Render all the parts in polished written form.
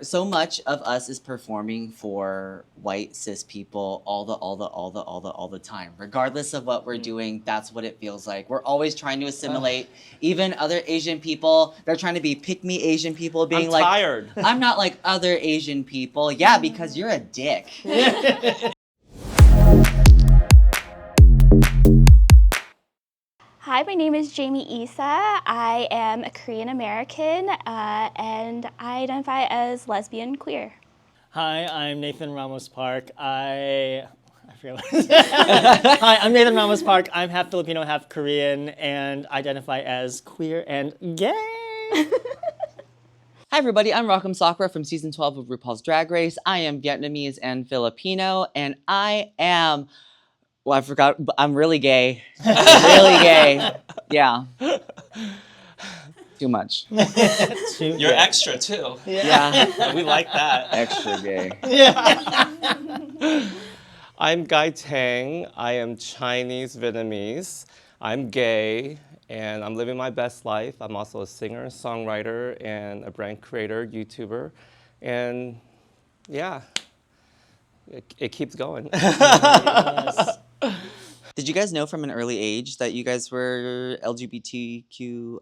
So much of us is performing for white cis people all the time. Regardless of what we're doing, that's what it feels like. We're always trying to assimilate. Even other Asian people, they're trying to be pick-me Asian people, being I'm like, tired. I'm not like other Asian people. Yeah, because you're a dick. Hi, my name is Jamie Issa. I am a Korean American and I identify as lesbian queer. Hi, I'm Nathan Ramos Park. I forget what Hi, I'm Nathan Ramos Park. I'm half Filipino, half Korean, and identify as queer and gay. Hi everybody, I'm Sakura from season 12 of RuPaul's Drag Race. I am Vietnamese and Filipino, and I am, well, I forgot, but I'm really gay. Really gay. Yeah. Too much. You're extra too. Yeah. We like that. Extra gay. I'm Guy Tang. I am Chinese Vietnamese. I'm gay, and I'm living my best life. I'm also a singer, songwriter, and a brand creator, YouTuber. And yeah, it keeps going. Did you guys know from an early age that you guys were LGBTQIA+?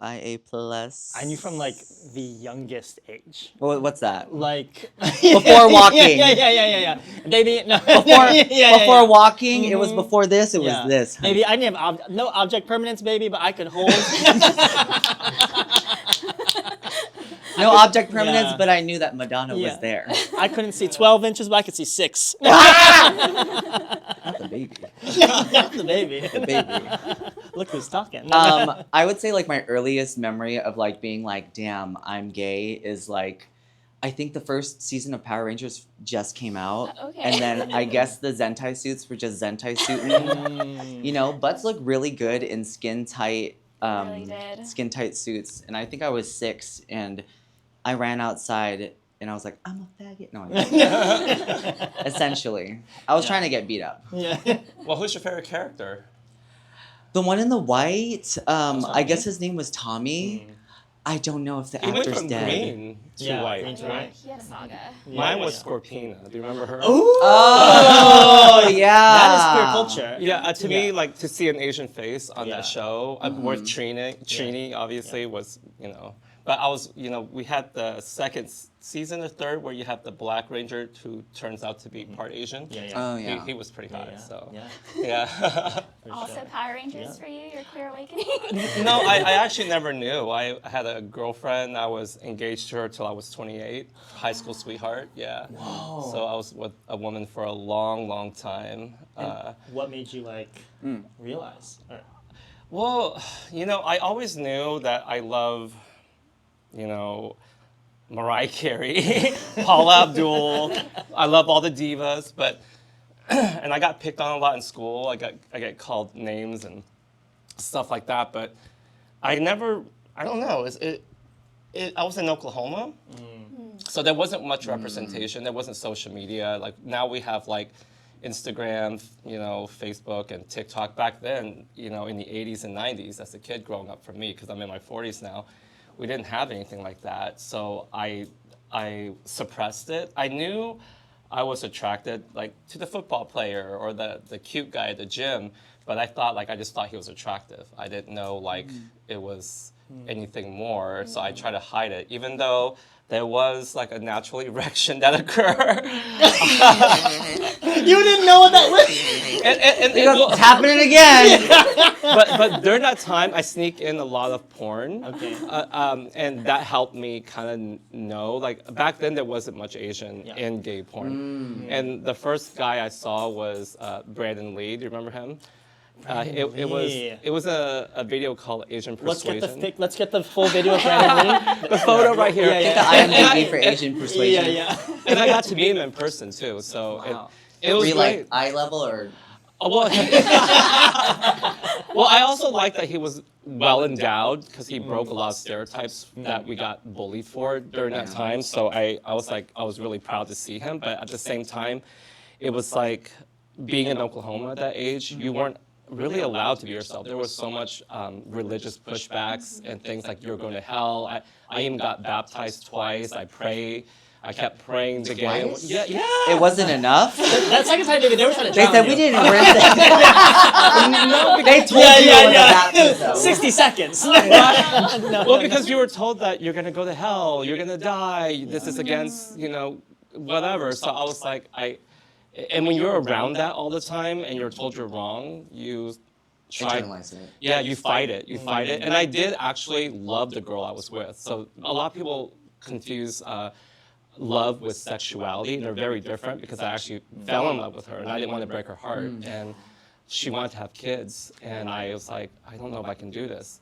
I knew from like the youngest age. What's that? Like Before walking. Yeah. Maybe no. Before walking, it was before this, it was this. Maybe I didn't have no object permanence, baby, but I could hold. No object permanence, but I knew that Madonna was there. I couldn't see 12 inches, but I could see 6. Not the baby. Not the baby. The baby. Look who's talking. I would say like my earliest memory of like being like, damn, I'm gay is like, I think the first season of Power Rangers just came out. Okay. And then I guess the Zentai suits were just Zentai suiting. You know, butts look really good in skin tight suits. And I think I was 6 and I ran outside and I was like, I'm a faggot. No, I'm essentially. I was trying to get beat up. Well, who's your favorite character? The one in the white, I guess his name was Tommy. I don't know if the He went actor's from dead. green to white. green to Yeah, white. he had a saga. Mine was Scorpina. Do you remember her? Oh, yeah. That is queer culture. Yeah, to me, like to see an Asian face on Yeah. that show, worth Trini obviously was, you know. But I was, you know, we had the second season or third where you have the Black Ranger who turns out to be part Asian. Oh, yeah. He was pretty hot, so. Yeah. Yeah. Also Power Rangers for you, your queer awakening. No, I actually never knew. I had a girlfriend. I was engaged to her till I was 28. High school sweetheart, yeah. Whoa. So I was with a woman for a long, long time. What made you like realize? Well, you know, I always knew that I love, you know, Mariah Carey, Paula Abdul. I love all the divas, but and I got picked on a lot in school. I get called names and stuff like that, but I don't know. I was in Oklahoma, so there wasn't much representation. There wasn't social media. Like now we have like Instagram, you know, Facebook and TikTok. Back then, you know, in the 80s and 90s, as a kid growing up for me, because I'm in my 40s now, we didn't have anything like that. So I suppressed it. I knew I was attracted like to the football player or the cute guy at the gym, but I just thought he was attractive. I didn't know like it was anything more. So I tried to hide it, even though there was like a natural erection that occurred. You didn't know what that was? It's happening again. But during that time, I sneak in a lot of porn. Okay. And that helped me kind of know. Like back then, there wasn't much Asian in gay porn. And the first guy I saw was Brandon Lee. Do you remember him? It was a video called Asian Persuasion. Let's get the full video of Brandon Lee. The photo right here. The IMDb for Asian persuasion. And I got to meet him in person too. So Wow. it was Were you great. like eye level or? Well, I also like that he was well endowed because he broke a lot of stereotypes that we got bullied for during that time. So I was really proud to see him. But at the same time, it was like being in Oklahoma at that age, you weren't really allowed to be yourself. There was so much religious pushbacks and things like you're going to hell. I even got baptized twice. I pray I kept praying to gay. Twice? Yeah. It wasn't enough. That second time, they were trying to They drown said you. we didn't rinse it. They told you it was a baptism. 60 seconds. Well, because you were told that you're gonna go to hell, you're gonna die. This is against, whatever. So I was like, and when you're around that all the time and you're told you're wrong, you try. Internalize it. Yeah, you fight it. And I did actually love the girl I was with. So a lot of people confuse love with sexuality. They're very different because I actually fell in love with her and I didn't want to break her heart. And she wanted to have kids. And I was like, I don't know if I can do this.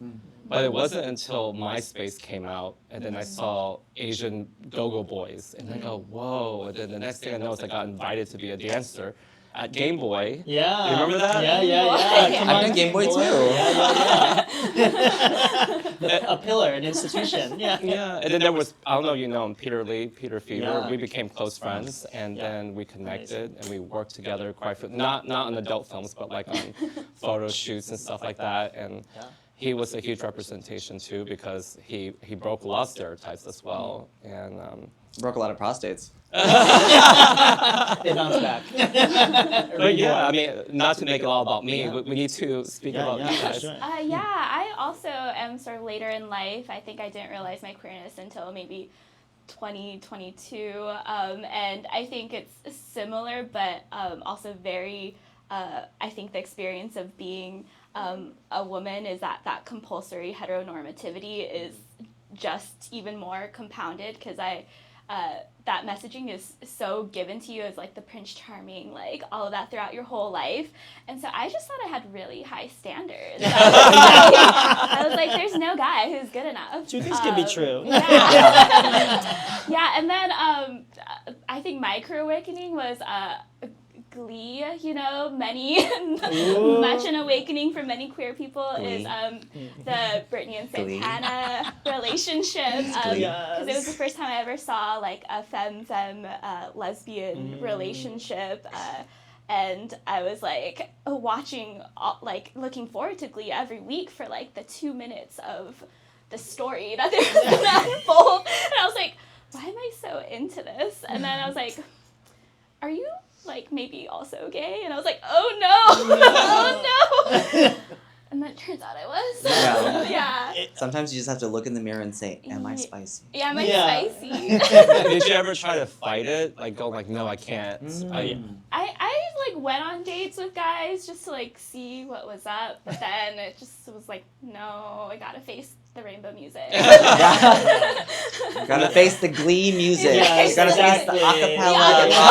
But it wasn't until MySpace came out and then I saw Asian go-go boys. And I go, whoa. And then the next thing I know is I got invited to be a dancer at Game Boy. Yeah. You remember that? Yeah. Come I've on, done Game Boy too. Yeah. A pillar, an institution. Yeah. Yeah, and then there was, I don't know, you know him, Peter Lee, Peter Fever. Yeah. We became close friends, and then we connected, and we worked together quite, not on adult films, but like on photo shoots and stuff like that. And he was a huge representation too, because he broke a lot of stereotypes as well. And Broke a lot of prostates. They bounce back. but yeah, I mean, not to make it all about me, but we need to speak about you guys. Sure. I also am sort of later in life. I think I didn't realize my queerness until maybe 2022. And I think it's similar, but also very, I think the experience of being a woman is that compulsory heteronormativity is just even more compounded because that messaging is so given to you as like the Prince Charming, like all of that throughout your whole life. And so I just thought I had really high standards. I was like, there's no guy who's good enough. Two things can be true. Yeah, and then I think my queer awakening was Glee, much an awakening for many queer people is the Britney and Santana relationship. Because it was the first time I ever saw like a femme lesbian relationship. And I was like watching, looking forward to Glee every week for like the 2 minutes of the story that they were going to unfold. And I was like, why am I so into this? And then I was like, are you like maybe also gay? And I was like, oh no, oh no. And then it turns out I was. Yeah. Sometimes you just have to look in the mirror and say, am I spicy? Yeah, am I spicy? Did you ever try to fight it? Like go like, no, I can't. I like went on dates with guys just to like see what was up, but then it just was like, no, I gotta face the rainbow music. Gotta face the Glee music. Yes, Gotta exactly. face the acapella music.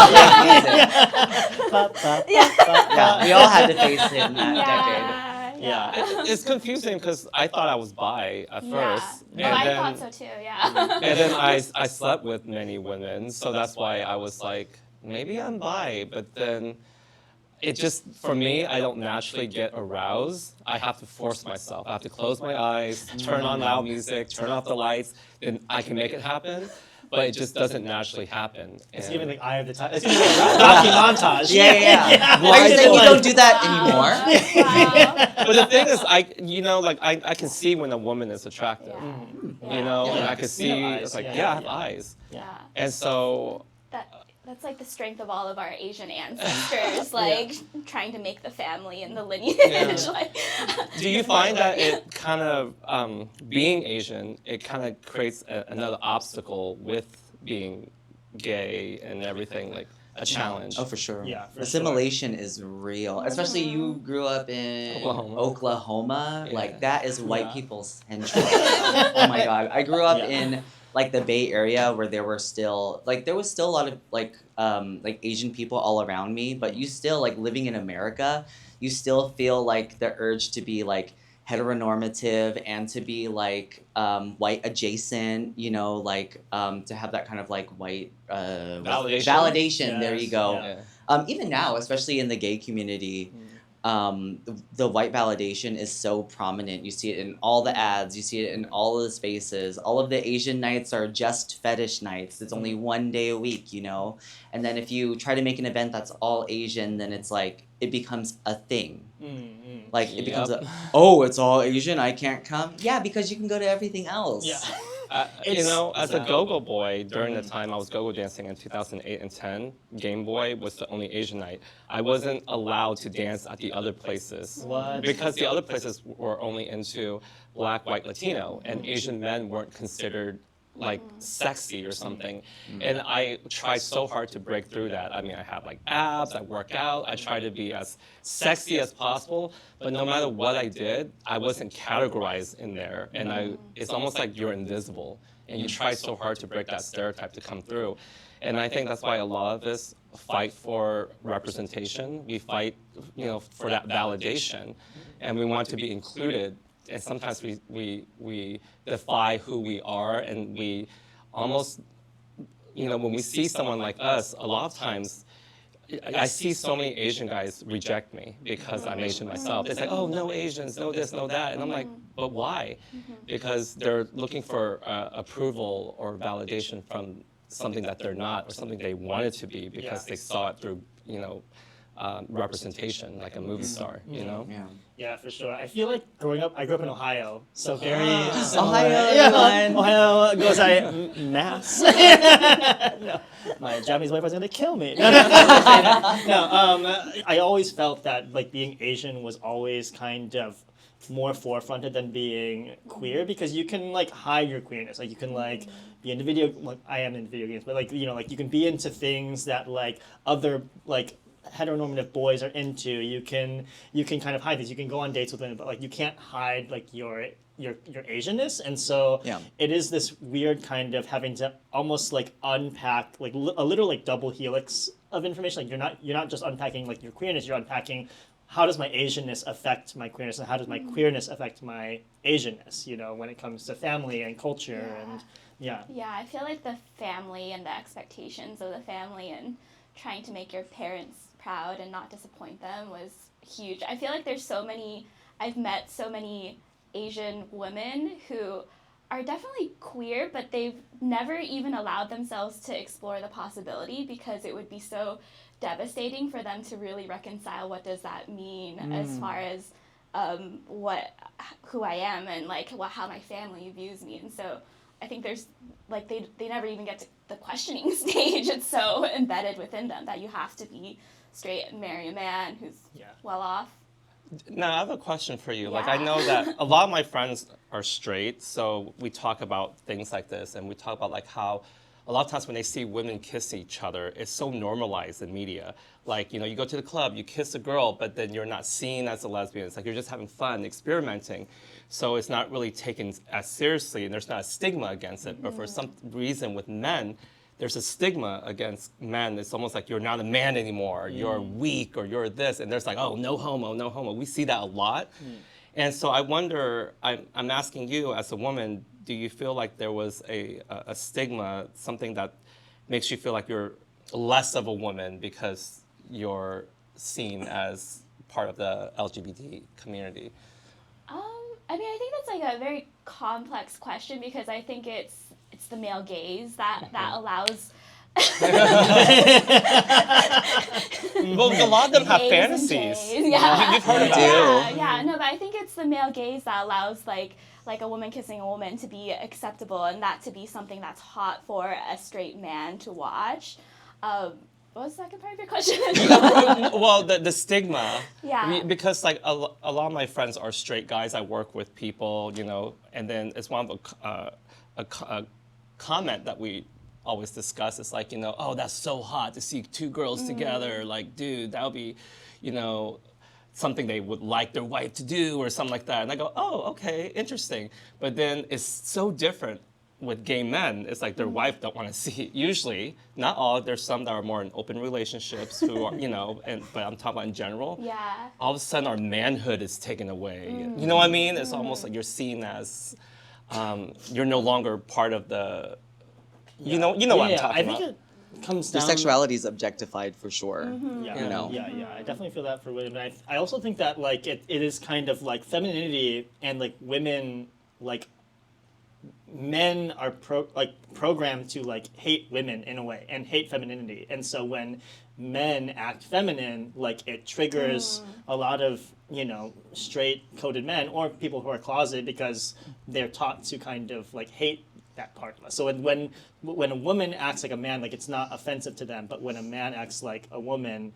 Yeah, we all had to face it in that decade. Yeah. It's confusing because I thought I was bi at first. Oh, I thought so too, yeah. And then I slept with many women, so that's why I was like, maybe I'm bi, but then it just, for me, I don't naturally get aroused. I have to force myself. I have to close my eyes, turn on loud music, turn off the lights, then I can make it happen. But it just doesn't naturally happen. It's even the eye of the tiger. It's a Rocky montage. Yeah. Why are you saying you don't do that anymore? Wow. But the thing is, I can see when a woman is attractive. And I can see, it's like, I have eyes. Yeah. And so... That's like the strength of all of our Asian ancestors, trying to make the family and the lineage. Do you find that it kind of, being Asian, it kind of creates another obstacle with being gay and everything, like a challenge? Oh, for sure. Yeah, for Assimilation is real. Especially you grew up in Oklahoma. Yeah. Like, that is white people's central. Oh my God. I grew up in like the Bay Area where there was still a lot of like Asian people all around me, but you still, like, living in America, you still feel like the urge to be like heteronormative and to be like white adjacent, to have that kind of like white validation. There you go. Yeah. Even now, especially in the gay community, the white validation is so prominent. You see it in all the ads. You see it in all of the spaces. All of the Asian nights are just fetish nights. It's only one day a week, And then if you try to make an event that's all Asian, then it's like, it becomes a thing. Like, it becomes it's all Asian, I can't come. Yeah, because you can go to everything else. Yeah. You know, as a go-go boy, during the time I was go-go dancing in 2008 and 10, Game Boy was the only Asian night. I wasn't allowed to dance at the other places. What? Because the other places were only into Black, White, Latino, and Asian men weren't considered like sexy or something. And I tried so hard to break through that. I mean, I have like abs, I work out, I try to be as sexy as possible, but no matter what I did, I wasn't categorized in there. And it's almost like you're invisible, and you try so hard to break that stereotype to come through. And I think that's why a lot of us fight for representation. We fight, you know, for that validation, and we want to be included. And sometimes we defy who we are, and we almost, you know, when we see someone like us, a lot of times, I see so many Asian guys reject me because I'm Asian myself. They say, oh, no Asians, no this, no that. And I'm like, but why? Because they're looking for approval or validation from something that they're not, or something they wanted to be because they saw it through, you know, representation, like a movie star, you know? Yeah. Yeah, for sure. I feel like growing up, I grew up in Ohio, so very Ohio, yeah, everyone. Ohio goes mass. No, my Japanese boyfriend's gonna kill me. No, I always felt that like being Asian was always kind of more forefronted than being queer, because you can like hide your queerness. Like you can like be into video. Like I am in video games, but like you know, like you can be into things that like other like heteronormative boys are into. You can kind of hide these. You can go on dates with them, but like you can't hide like your Asianness. And so it is this weird kind of having to almost like unpack like a little like double helix of information. Like you're not just unpacking like your queerness. You're unpacking how does my Asianness affect my queerness, and how does my queerness affect my Asianness. You know, when it comes to family and culture and yeah. I feel like the family and the expectations of the family and trying to make your parents proud and not disappoint them was huge. I feel like I've met so many Asian women who are definitely queer, but they've never even allowed themselves to explore the possibility because it would be so devastating for them to really reconcile what does that mean as far as who I am and like how my family views me. And so I think there's like they never even get to the questioning stage. It's so embedded within them that you have to be straight and marry a man who's well off. Now, I have a question for you. Like, I know that a lot of my friends are straight, so we talk about things like this, and we talk about like how a lot of times when they see women kiss each other, it's so normalized in media. Like, you know, you go to the club, you kiss a girl, but then you're not seen as a lesbian. It's like you're just having fun, experimenting. So it's not really taken as seriously, and there's not a stigma against it. But for some reason with men, there's a stigma against men. It's almost like you're not a man anymore, you're weak, or you're this, and there's like, oh, no homo, no homo. We see that a lot. And so I wonder, I'm asking you as a woman, do you feel like there was a stigma, something that makes you feel like you're less of a woman because you're seen as part of the LGBT community? I mean, I think that's like a very complex question because I think it's the male gaze that allows. Well, a lot of them have fantasies. Yeah. You've heard of that. Yeah, no, but I think it's the male gaze that allows like a woman kissing a woman to be acceptable and that to be something that's hot for a straight man to watch. What was the second part of your question? Well, the stigma. Yeah. Because like a lot of my friends are straight guys. I work with people, you know, and then it's one of a comment that we always discuss. It's like, you know, oh, that's so hot to see two girls together. Like, dude, that would be, you know, something they would like their wife to do or something like that. And I go, oh, okay, interesting. But then it's so different with gay men. It's like their wife don't want to see it. Usually, not all, there's some that are more in open relationships who are, you know, but I'm talking about in general. Yeah. All of a sudden our manhood is taken away. You know what I mean? It's almost like you're seen as, you're no longer part of the, you know what I'm talking about. I think it comes Their down. sexuality is objectified for sure. Yeah, You know. yeah, I definitely feel that for women. I also think that like it is kind of like femininity and like women, like men are programmed to like hate women in a way and hate femininity. And so when men act feminine, like it triggers a lot of, you know, straight coded men or people who are closeted because they're taught to kind of like hate that part of us. So when a woman acts like a man, like it's not offensive to them, but when a man acts like a woman,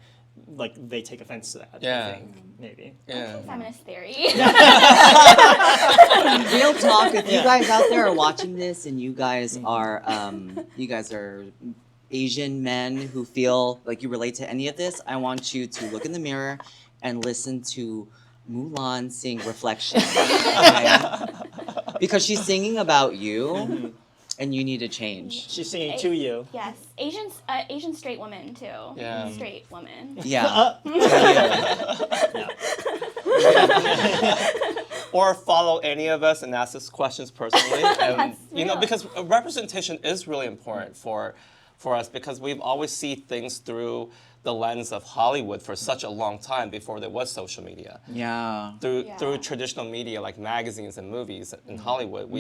like they take offense to that. Yeah. I think maybe. Yeah. Feminist theory. Real talk, if you guys out there are watching this and you guys are Asian men who feel like you relate to any of this, I want you to look in the mirror and listen to Mulan sing Reflection. Okay? Because she's singing about you and you need to change. She's singing to you. Yes, Asian straight women too. Yeah. Straight women. Yeah. Or follow any of us and ask us questions personally. And, That's you know, real. because representation is really important for us because we've always seen things through the lens of Hollywood for such a long time before there was social media. Yeah. Through traditional media like magazines and movies in Hollywood,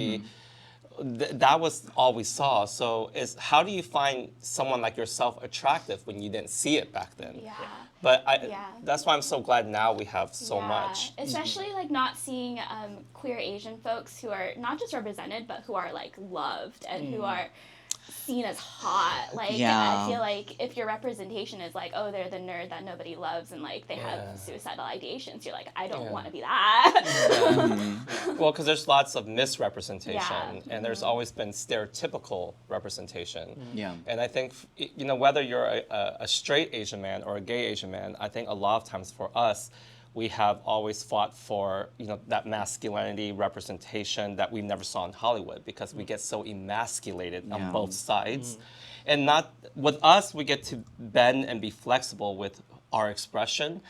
that was all we saw. So how do you find someone like yourself attractive when you didn't see it back then? Yeah. But that's why I'm so glad now we have so Yeah. much. Especially like not seeing queer Asian folks who are not just represented, but who are like loved and who are seen as hot. Like Yeah. I feel like if your representation is like, oh, they're the nerd that nobody loves and like they have suicidal ideations, you're like, I don't want to be that. Well, because there's lots of misrepresentation, Yeah. and there's always been stereotypical representation. Yeah. And I think, you know, whether you're a straight Asian man or a gay Asian man, I think a lot of times for us, we have always fought for, you know, that masculinity representation that we never saw in Hollywood because we get so emasculated on both sides. And not with us, we get to bend and be flexible with our expression.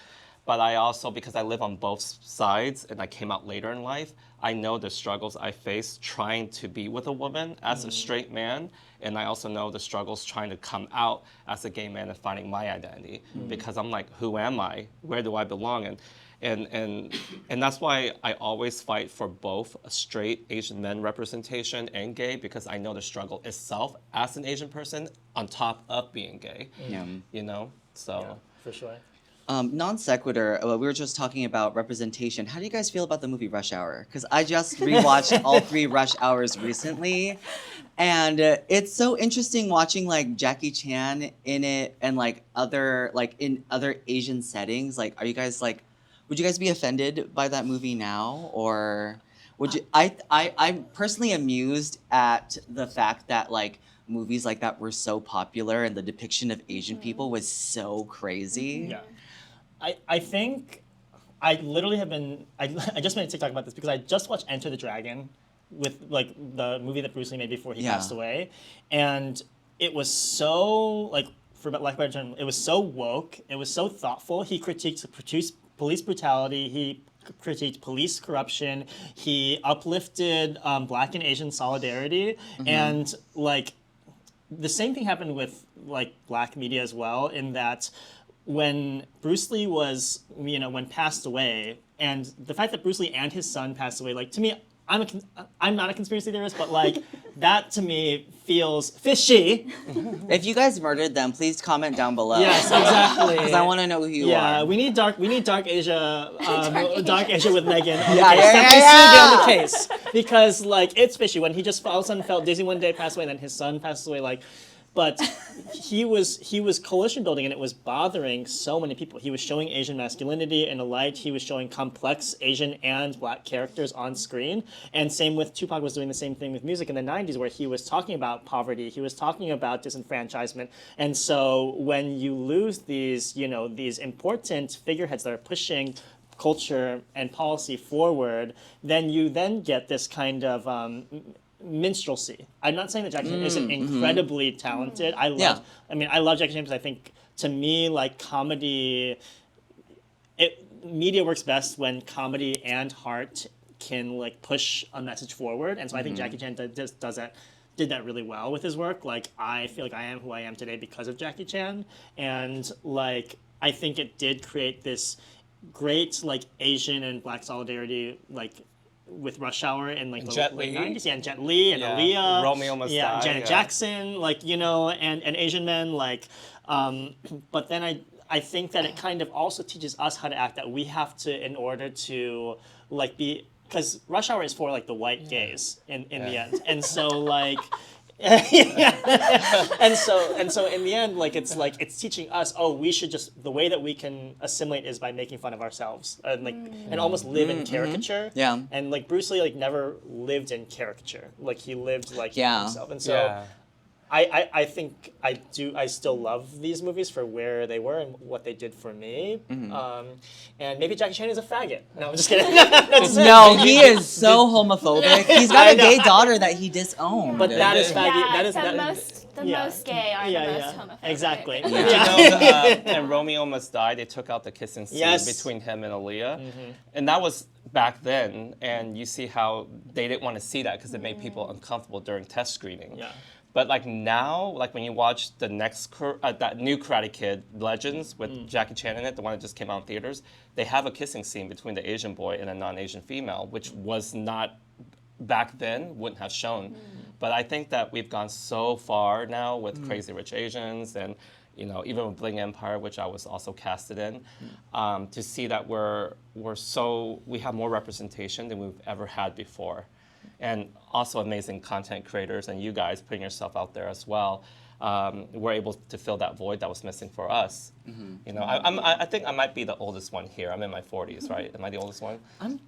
But I also, because I live on both sides and I came out later in life, I know the struggles I face trying to be with a woman as a straight man. And I also know the struggles trying to come out as a gay man and finding my identity. Because I'm like, who am I? Where do I belong? And that's why I always fight for both a straight Asian men representation and gay, because I know the struggle itself as an Asian person on top of being gay. Yeah. You know? So. Yeah, for sure. Non sequitur, we were just talking about representation. How do you guys feel about the movie Rush Hour? Because I just rewatched all 3 Rush Hours recently. And it's so interesting watching like Jackie Chan in it and like in other Asian settings. Like, are you guys like, would you guys be offended by that movie now? Or would you, I'm personally amused at the fact that like movies like that were so popular and the depiction of Asian people was so crazy. Yeah. I think I literally have been, I just made a TikTok about this because I just watched Enter the Dragon with like the movie that Bruce Lee made before he passed away. And it was so like, for lack of a better term, it was so woke, it was so thoughtful. He critiqued police brutality, he critiqued police corruption, he uplifted Black and Asian solidarity, and like the same thing happened with like Black media as well, in that when Bruce Lee was, you know, when passed away, and the fact that Bruce Lee and his son passed away, like to me, I'm not a conspiracy theorist, but like that to me feels fishy. If you guys murdered them, please comment down below. Yes, exactly. Because I want to know who you are. Yeah, we need dark Asia, dark Asia with Megan. On Yeah, the case. yeah, Definitely yeah, Suga yeah. on the case, because like it's fishy when he just all of a sudden felt dizzy one day, passed away, and then his son passed away. Like, but he was coalition building, and it was bothering so many people. He was showing Asian masculinity in a light. He was showing complex Asian and Black characters on screen. And same with Tupac was doing the same thing with music in the 90s, where he was talking about poverty. He was talking about disenfranchisement. And so when you lose these, you know, these important figureheads that are pushing culture and policy forward, then you then get this kind of minstrelsy. I'm not saying that Jackie Chan isn't incredibly talented. I love Jackie Chan because I think, to me, like comedy, media works best when comedy and heart can like push a message forward. And so I think Jackie Chan did that really well with his work. Like, I feel like I am who I am today because of Jackie Chan. And like, I think it did create this great like Asian and Black solidarity, like with Rush Hour and like the Jet late Li. 90s, and Jet Li and Yeah. Aaliyah, Romeo Must Die, Janet yeah. Jackson, like, you know, and Asian men, like, but then I think that it kind of also teaches us how to act, that we have to, in order to like be because Rush Hour is for like the white gays in the end, and so like. and so in the end, like it's teaching us, we should just, the way that we can assimilate is by making fun of ourselves and and almost live in caricature. Yeah. And like Bruce Lee like never lived in caricature. Like he lived like himself. And so I think I still love these movies for where they were and what they did for me. And maybe Jackie Chan is a faggot. No, I'm just kidding. No, he is so homophobic. He's got a gay daughter that he disowned. But that is faggot. Yeah, that is the most gay are the most homophobic. Exactly. You know, and Romeo Must Die, they took out the kissing scene between him and Aaliyah. And that was back then, and you see how they didn't want to see that because it made people uncomfortable during test screening. Yeah. But like now, like when you watch the next that new Karate Kid Legends with Jackie Chan in it, the one that just came out in theaters, they have a kissing scene between the Asian boy and a non-Asian female, which was not back then, wouldn't have shown. But I think that we've gone so far now with Crazy Rich Asians and even with Bling Empire, which I was also casted in, to see that we have more representation than we've ever had before. And also amazing content creators and you guys putting yourself out there as well. We're able to fill that void that was missing for us. I think I might be the oldest one here. I'm in my 40s, right? Am I the oldest one? I'm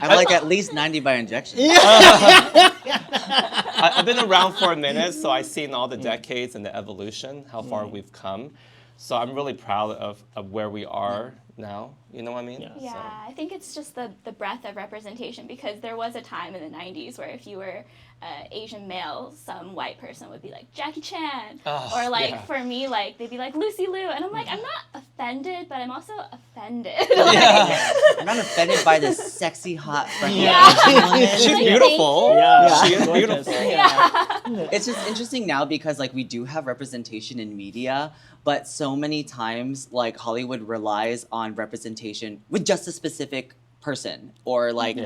like at least 90 by injection. I've been around for a minute, so I've seen all the decades and the evolution, how far we've come. So I'm really proud of where we are now. You know what I mean? Yeah, So. I think it's just the breadth of representation, because there was a time in the 90s where if you were Asian male, some white person would be like Jackie Chan, or like for me, like they'd be like Lucy Liu, and I'm like, I'm not offended, but I'm also offended. I'm not offended by this sexy, hot, freckly woman. She's Like, beautiful. Yeah. She is beautiful. It's just interesting now because like we do have representation in media, but so many times like Hollywood relies on representation with just a specific person, or like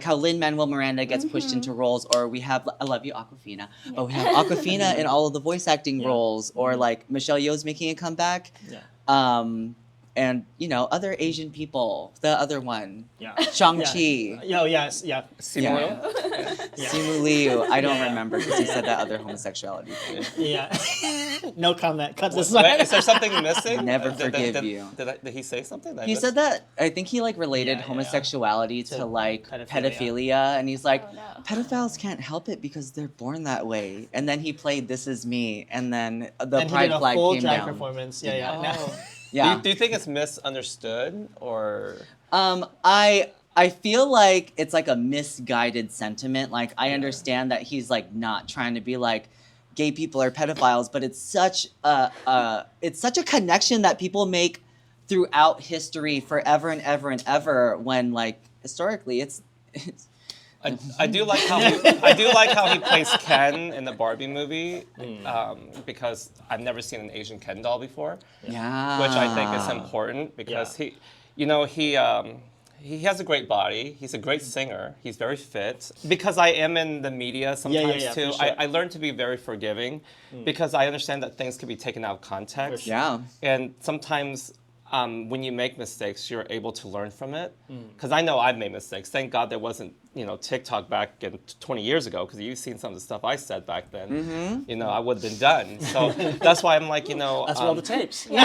how Lin-Manuel Miranda gets pushed into roles, or we have I love you Awkwafina, but we have Awkwafina in all of the voice acting roles, or like Michelle Yeoh's making a comeback. And other Asian people, the other one, Shang-Chi. Simu Liu? Simu Liu, I don't remember because he said that other homosexuality thing. No comment. Cut this. Wait, is there something missing? Never forgive you. Did he say something? He said that, I think he like related homosexuality to like pedophilia, and he's like, pedophiles can't help it because they're born that way. And then he played This Is Me, and then the pride flag came down. Performance. Yeah. Do you think it's misunderstood, or? I feel like it's like a misguided sentiment. Like I understand that he's like not trying to be like gay people are pedophiles, but it's such a connection that people make throughout history forever and ever and ever, when like historically it's I do like how he plays Ken in the Barbie movie, because I've never seen an Asian Ken doll before. Yeah. Which I think is important because he has a great body. He's a great singer. He's very fit. Because I am in the media sometimes too, sure. I learned to be very forgiving because I understand that things can be taken out of context. Yeah. And sometimes when you make mistakes, you're able to learn from it. Because I know I've made mistakes. Thank God there wasn't, TikTok back 20 years ago, because you've seen some of the stuff I said back then. I would have been done. So that's why I'm like, That's all the tapes. That's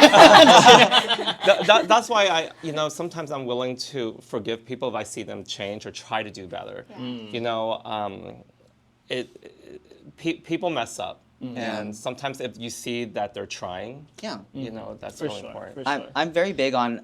why I, sometimes I'm willing to forgive people if I see them change or try to do better. People mess up. And sometimes if you see that they're trying, that's really important. I'm very big on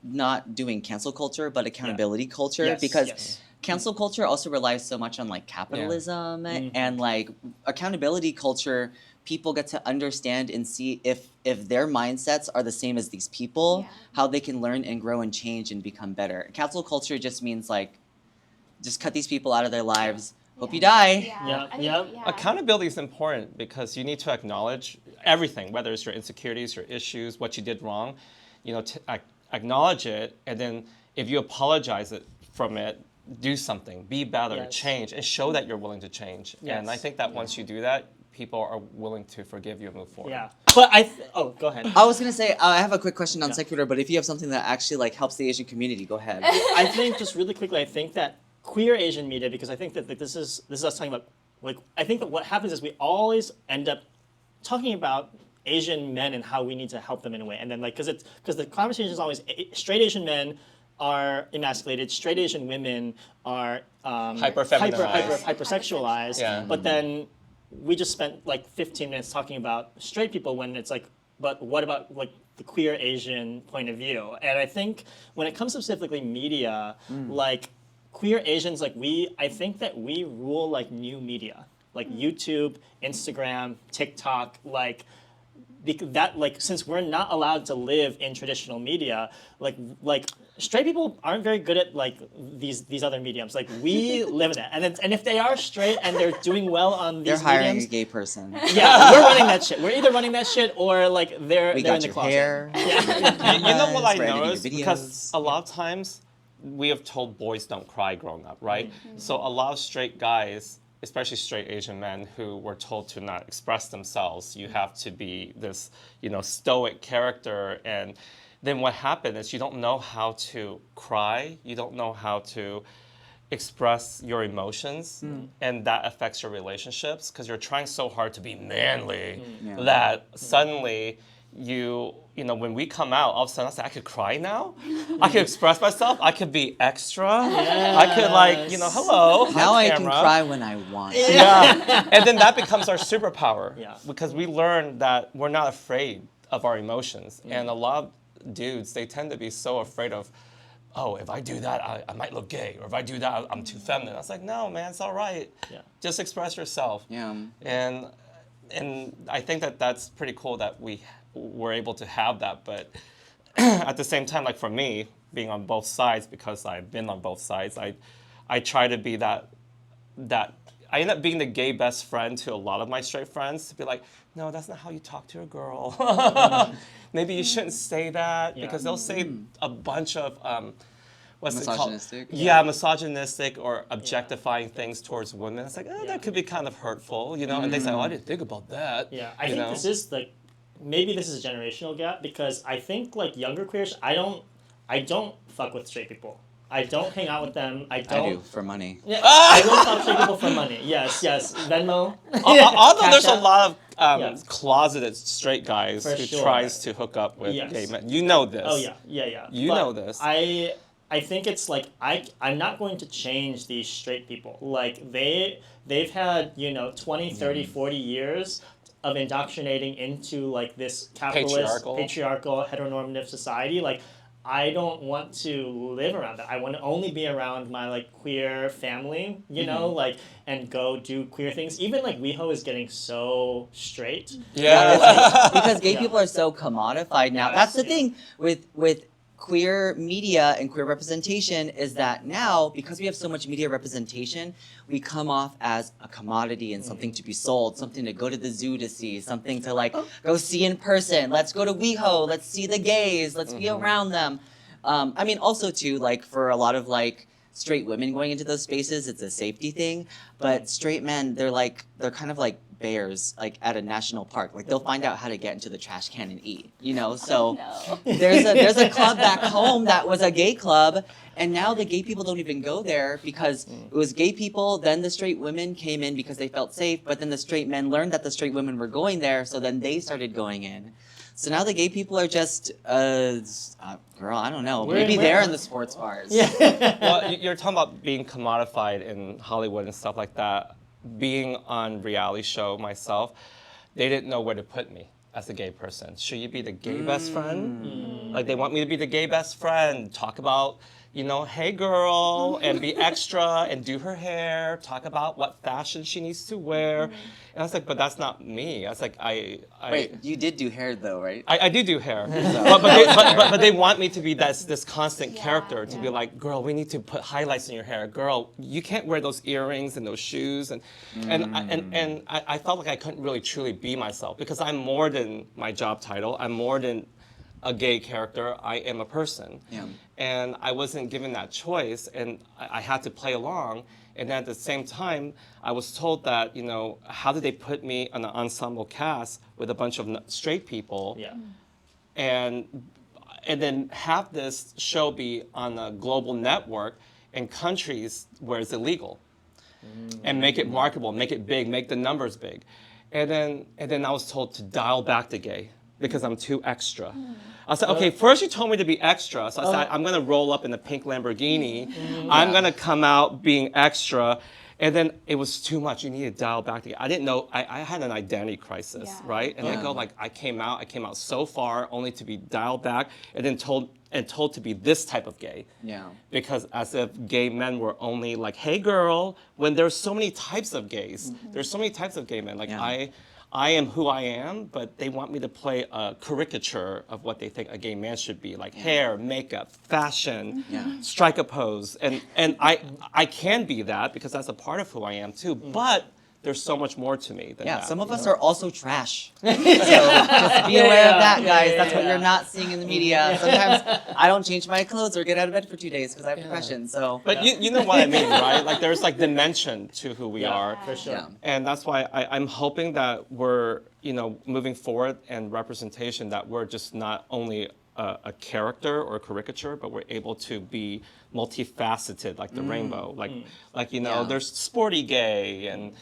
not doing cancel culture, but accountability culture, because cancel culture also relies so much on like capitalism and like accountability culture. People get to understand and see if their mindsets are the same as these people, how they can learn and grow and change and become better. Cancel culture just means like, just cut these people out of their lives. Hope you die. Accountability is important because you need to acknowledge everything, whether it's your insecurities, your issues, what you did wrong. Acknowledge it, and then if you apologize from it, do something, be better, change, and show that you're willing to change. And I think that once you do that, people are willing to forgive you and move forward. Yeah. But go ahead. I was gonna say I have a quick question on Sakura, but if you have something that actually like helps the Asian community, go ahead. I think just really quickly, I think that queer Asian media, because I think that this is us talking about, like, I think that what happens is we always end up talking about Asian men and how we need to help them in a way, and then like because the conversation is always straight Asian men are emasculated, straight Asian women are hypersexualized, Yeah. but then we just spent like 15 minutes talking about straight people when it's like, but what about like the queer Asian point of view? And I think when it comes to specifically media, like queer Asians, like I think that we rule like new media, like YouTube, Instagram, TikTok, like that, like since we're not allowed to live in traditional media, like straight people aren't very good at like these other mediums. Like we live in it, and if they are straight and they're doing well on They're these hiring mediums, a gay person. yeah, we're running that shit. We're either running that shit or like they're We in got the your closet. hair. Yeah. You know what I We're editing your noticed? Because videos. a lot of times we have told boys don't cry growing up, right? So a lot of straight guys, especially straight Asian men who were told to not express themselves, you have to be this, stoic character. And then what happened is you don't know how to cry, you don't know how to express your emotions, and that affects your relationships because you're trying so hard to be manly that suddenly when we come out, all of a sudden I say, I could cry now? I could express myself? I could be extra? I could hello, Now hi, I can camera. cry when I want. Yeah, and then that becomes our superpower. Yeah. Because we learn that we're not afraid of our emotions. And a lot of dudes, they tend to be so afraid of, oh, if I do that, I might look gay. Or if I do that, I'm too feminine. I was like, no, man, it's all right. Yeah. Just express yourself. Yeah. And I think that that's pretty cool that we were able to have that. But at the same time, like for me, being on both sides, because I've been on both sides, I try to be that I end up being the gay best friend to a lot of my straight friends, to be like, no, that's not how you talk to a girl. Maybe you shouldn't say that, because they'll say a bunch of what's it called? Misogynistic? Yeah, misogynistic or objectifying things towards women. It's like, that could be kind of hurtful, And they say, oh, I didn't think about that. Yeah, I think this is like, maybe this is a generational gap, because I think like younger queers, I don't fuck with straight people. I don't hang out with them. I do, for money. Yeah, I will fuck straight people for money. Yes. Venmo. Although there's a Cash App. lot of Yes. closeted straight guys For who sure. tries to hook up with Yes. gay men. You know this. Oh yeah. You But know this. I think it's like I'm not going to change these straight people. Like they've had 20, 30, 40 years of indoctrinating into like this capitalist, patriarchal heteronormative society. Like I don't want to live around that. I want to only be around my like queer family, like, and go do queer things. Even like WeHo is getting so straight. Yeah. Because gay people are so commodified now. That's the thing with queer media and queer representation, is that now, because we have so much media representation, we come off as a commodity and something to be sold, something to go to the zoo to see, something to like go see in person. Let's go to WeHo, let's see the gays, let's be around them. I mean, also too, like for a lot of like straight women going into those spaces, it's a safety thing. But straight men, they're kind of like bears, like at a national park. Like they'll find out how to get into the trash can and eat, So there's a club back home that was a gay club, and now the gay people don't even go there because it was gay people. Then the straight women came in because they felt safe, but then the straight men learned that the straight women were going there, so then they started going in. So now the gay people are just, girl, I don't know. Maybe they're in the sports bars. Yeah. Well, you're talking about being commodified in Hollywood and stuff like that. Being on reality show myself, they didn't know where to put me as a gay person. Should you be the gay best friend? Like they want me to be the gay best friend, talk about, hey girl, and be extra and do her hair, talk about what fashion she needs to wear. And I was like, but that's not me. I was like, Wait, you did do hair though, right? I do hair, but they want me to be this constant character, to be like, girl, we need to put highlights in your hair. Girl, you can't wear those earrings and those shoes, and I felt like I couldn't really truly be myself, because I'm more than my job title. I'm more than a gay character. I am a person. Yeah. and I wasn't given that choice, and I had to play along. And then at the same time, I was told that, you know, how did they put me on an ensemble cast with a bunch of straight people, Yeah. and then have this show be on a global network in countries where it's illegal, and make it marketable, make it big, make the numbers big. And then I was told to dial back the gay because I'm too extra. I said, okay, first you told me to be extra. So I said, I'm gonna roll up in a pink Lamborghini. I'm gonna come out being extra. And then it was too much. You need to dial back the gay. I didn't know, I had an identity crisis, right? And I go like, I came out so far only to be dialed back and then told to be this type of gay. Yeah. Because as if gay men were only like, hey girl, when there's so many types of gays. There's so many types of gay men. Like I am who I am, but they want me to play a caricature of what they think a gay man should be, like hair, makeup, fashion, strike a pose. And I can be that because that's a part of who I am too, but there's so much more to me than that. Some of us are also trash. So just be aware of that, guys. That's what you're not seeing in the media. Sometimes I don't change my clothes or get out of bed for 2 days because I have depression. So, But you know what I mean, right? Like there's like dimension to who we are. For sure. Yeah. And that's why I'm hoping that we're, you know, moving forward and representation, that we're just not only a character or a caricature, but we're able to be multifaceted, like the rainbow. Like you know, there's sporty gay and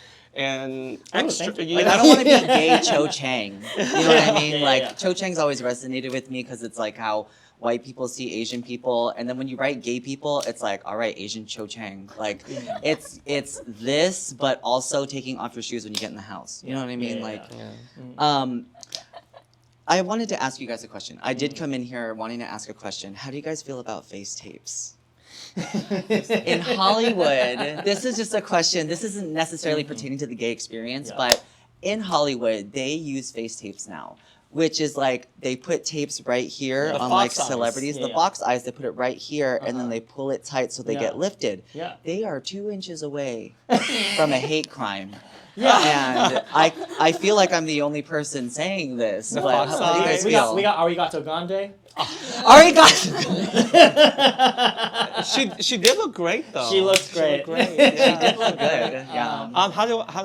extra. thank you. like, I don't want to be gay Cho Chang. You know what I mean? Like Cho Chang's always resonated with me because it's like how white people see Asian people, and then when you write gay people, it's like, all right, Asian Cho Chang. Like it's this, but also taking off your shoes when you get in the house. You know what I mean? I wanted to ask you guys a question. I did come in here wanting to ask a question. How do you guys feel about face tapes? In Hollywood, this is just a question. This isn't necessarily pertaining to the gay experience, but in Hollywood, they use face tapes now, which is like they put tapes right here on like fox eyes. celebrities. The box eyes, they put it right here, and then they pull it tight so they get lifted. Yeah. They are 2 inches away from a hate crime. And I feel like I'm the only person saying this, but fox how do you guys eyes. feel? We got Arigato Grande. Arigato! She did look great though. She looks great. She did look good. Yeah.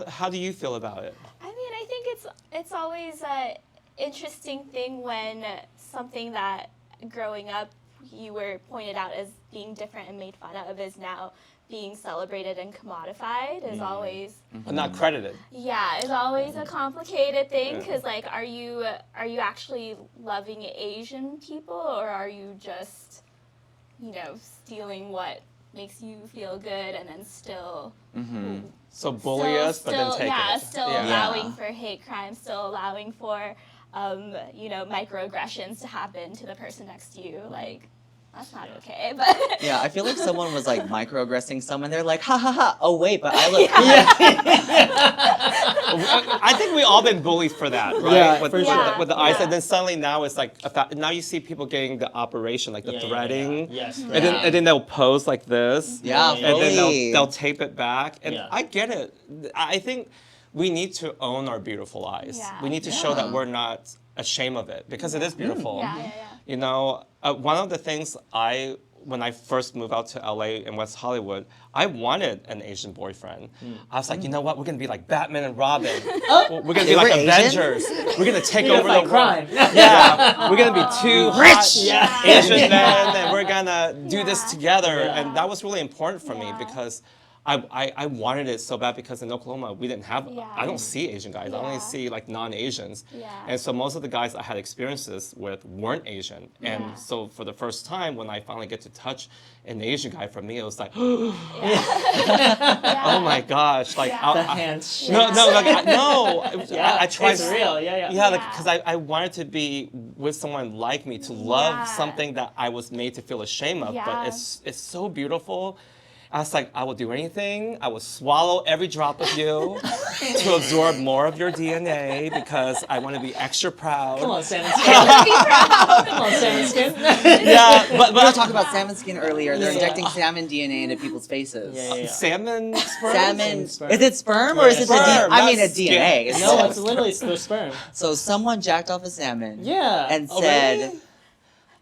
How do you feel about it? I mean, I think it's always an interesting thing when something that growing up you were pointed out as being different and made fun of is now being celebrated and commodified is always Not credited. is always a complicated thing because like are you actually loving Asian people or are you just stealing what makes you feel good and then still So bully us, but then take it. Still allowing for hate crimes, still allowing for microaggressions to happen to the person next to you. Like, that's not okay. But Yeah, I feel like someone was like microaggressing someone. They're like, ha ha ha. Oh wait, but I look. I think we all been bullied for that, right? Yeah, with, for with, sure. the, with the eyes, and then suddenly now it's like now you see people getting the operation, like the threading, Yes. and then they'll pose like this, Yeah, and then fully. they'll tape it back, and Yeah. I get it. I think we need to own our beautiful eyes. Yeah. We need to show that we're not ashamed of it because it is beautiful. yeah. You know, one of the things when I first moved out to LA in West Hollywood, I wanted an Asian boyfriend. I was like, you know what? We're gonna be like Batman and Robin. We're gonna be were like Asian? Avengers. We're gonna take over the world. crime. Yeah, we're gonna be two hot Yeah. Asian men, and we're gonna do this Yeah. together. Yeah. And that was really important for me Yeah. because I wanted it so bad because in Oklahoma we didn't have. Yeah. I don't see Asian guys. I only Yeah. see like non-Asians. Yeah. And so most of the guys I had experiences with weren't Asian. And Yeah. so for the first time when I finally get to touch an Asian guy, for me it was like, Yeah. oh my gosh, like Yeah. The hands. no, like no. Yeah, I tried. It's real. Yeah. Yeah, because I wanted to be with someone like me, to love Yeah. something that I was made to feel ashamed of. Yeah. But it's so beautiful. I was like, I will do anything. I will swallow every drop of you to absorb more of your DNA because I want to be extra proud. Come on, salmon skin. Come on, salmon skin. Yeah, but We were talking about salmon skin earlier. They're injecting salmon DNA into people's faces. Yeah. salmon sperm. Salmon. Sperm. Is it sperm or is it the Sperm, I mean, that's it's DNA. skin. No, it's literally the sperm. So someone jacked off a salmon. Yeah. And Oh, said, really?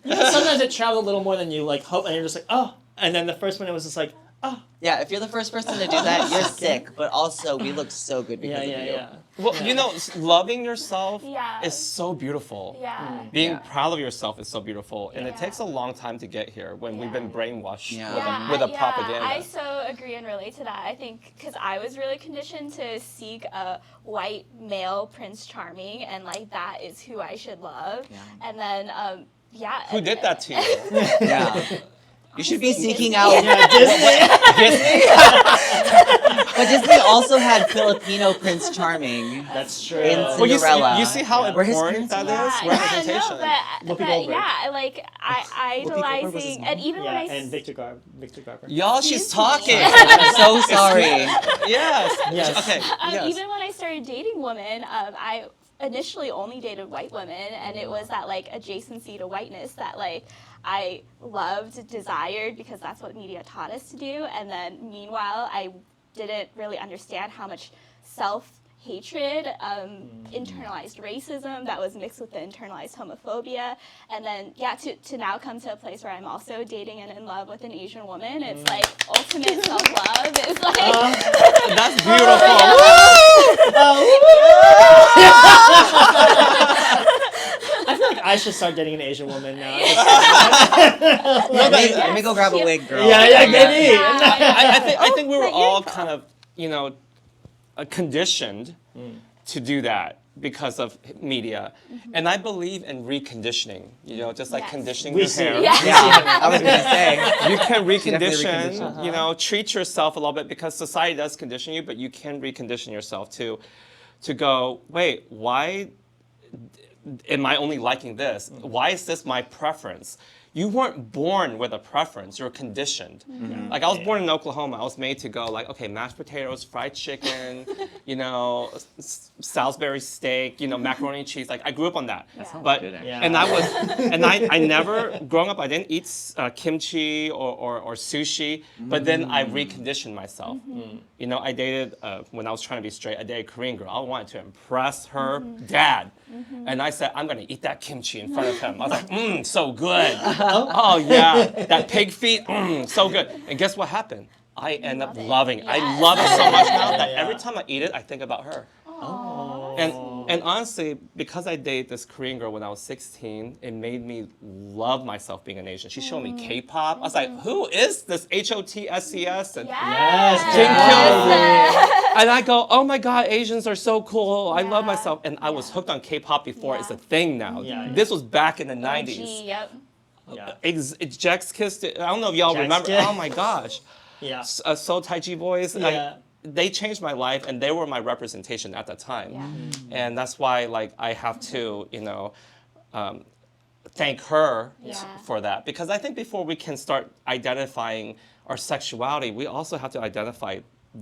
Sometimes it traveled a little more than you like hope, and you're just like, oh. And then the first one, it was just like, oh. Yeah, if you're the first person to do that, you're sick. But also, we look so good because of you. Well, you know, loving yourself Yeah. is so beautiful. Yeah. Being Yeah. proud of yourself is so beautiful, and it takes a long time to get here when we've been brainwashed with a propaganda. I so agree and relate to that. I think because I was really conditioned to seek a white male Prince Charming, and like that is who I should love. Yeah. And then, Who did that to you? Yeah. You should be seeking out. Disney? But Disney also had Filipino Prince Charming. That's true. In Well, Cinderella. you see how Where his important that parents is? were. Representation. but yeah, like idolizing, and even when I and Victor Garber. Y'all, she's Excuse talking. me. I'm so sorry. Yes. Yes. Okay. Yes. even when I started dating women, I initially only dated white women, and it was that like adjacency to whiteness that like I loved, desired, because that's what media taught us to do. And then meanwhile, I didn't really understand how much self-hatred, internalized racism that was mixed with the internalized homophobia. And then, to now come to a place where I'm also dating and in love with an Asian woman. It's like ultimate self-love. It's like... That's beautiful. I feel like I should start dating an Asian woman now. Let me go grab a wig, girl. Maybe. I think we were but all kind of, you know, conditioned to do that because of media. And I believe in reconditioning, you know, just like Yes. conditioning We your see. hair. Yeah, I was gonna say. You can definitely recondition, recondition. you know, treat yourself a little bit because society does condition you, but you can recondition yourself too to go, wait, why am I only liking this? Why is this my preference? You weren't born with a preference, you're conditioned. Like I was born in Oklahoma, I was made to go like, okay, mashed potatoes, fried chicken, you know, Salisbury steak, you know, macaroni and cheese. Like I grew up on that. But good, actually. and I never growing up I didn't eat kimchi or sushi, but then I reconditioned myself. You know, I dated when I was trying to be straight, I dated a Korean girl. I wanted to impress her dad. And I said, I'm gonna eat that kimchi in front of him. I was like, so good. Oh yeah, that pig feet, so good. And guess what happened? I end up loving it. I love it so much now that every time I eat it, I think about her. And honestly, because I dated this Korean girl when I was 16, it made me love myself being an Asian. She showed me K-pop. I was like, who is this HOTSCS? And and I go, oh my God, Asians are so cool. I love myself. And I was hooked on K-pop before it's a thing now. This was back in the 90s. Yep. Jack's Kiss, I don't know if y'all remember. Kiss. Oh my gosh. Yeah. Soul Taiji Boys. Yeah. They changed my life and they were my representation at that time. And that's why like I have to, you know, thank her for that. Because I think before we can start identifying our sexuality, we also have to identify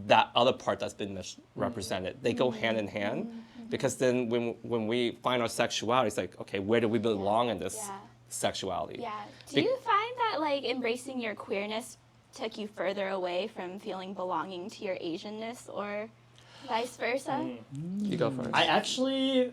that other part that's been misrepresented. They go hand in hand. Because then when we find our sexuality, it's like, okay, where do we belong in this sexuality? Yeah. Do you find that like embracing your queerness took you further away from feeling belonging to your Asianness, or vice versa? You go first. I actually,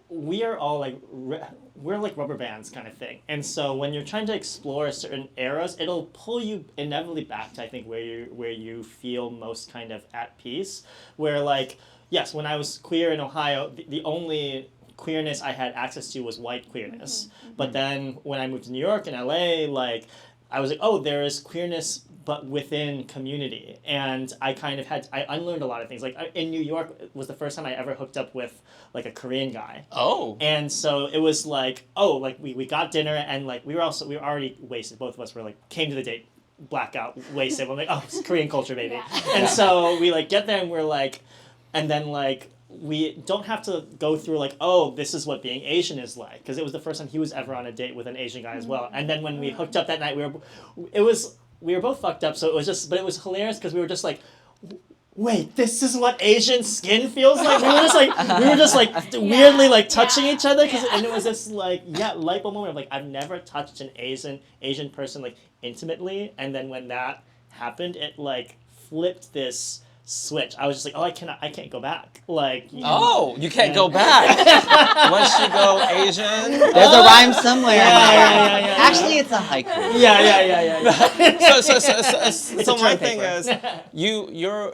we are all like, we're like rubber bands kind of thing. And so when you're trying to explore certain eras, it'll pull you inevitably back to, I think, where you feel most kind of at peace. Where like, yes, when I was queer in Ohio, the only queerness I had access to was white queerness. But then when I moved to New York and LA, like, I was like, oh, there is queerness, but within community. And I kind of I unlearned a lot of things. Like in New York was the first time I ever hooked up with like a Korean guy. Oh. And so it was like, oh, like we got dinner and like we were already wasted. Both of us were like, came to the date, blackout, wasted. We're like, oh, it's Korean culture, baby. And so we like get there and we're like, and then like, we don't have to go through like, oh, this is what being Asian is like, because it was the first time he was ever on a date with an Asian guy as well. And then when we hooked up that night, we were both fucked up. So it was hilarious because we were just like, wait, this is what Asian skin feels like. We were just like weirdly like touching each other, and it was this like light bulb moment of like, I've never touched an Asian person like intimately, and then when that happened, it like flipped this switch. I was just like, oh, I can't go back. Like, Oh, you can't go back. Once you go Asian. There's a rhyme somewhere. Yeah. Actually, it's a haiku. Yeah. So a my term thing paper. is, you're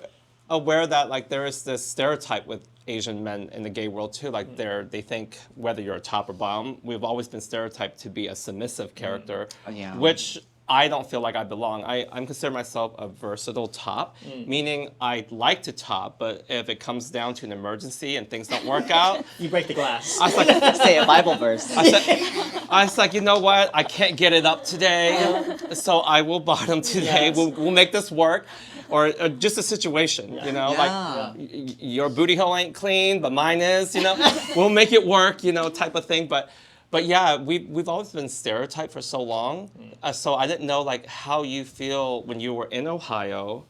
aware that like there is this stereotype with Asian men in the gay world too. Like they think whether you're a top or bottom, we've always been stereotyped to be a submissive character, Yeah. which I don't feel like I belong. I'm consider myself a versatile top, meaning I like to top, but if it comes down to an emergency and things don't work out, You break the glass. I was like, Say a Bible verse. I was like, you know what? I can't get it up today, so I will bottom today. Yes. We'll make this work, or just a situation, you know, Yeah. like your booty hole ain't clean, but mine is, you know. We'll make it work, you know, type of thing. But yeah, we've always been stereotyped for so long, so I didn't know like how you feel when you were in Ohio,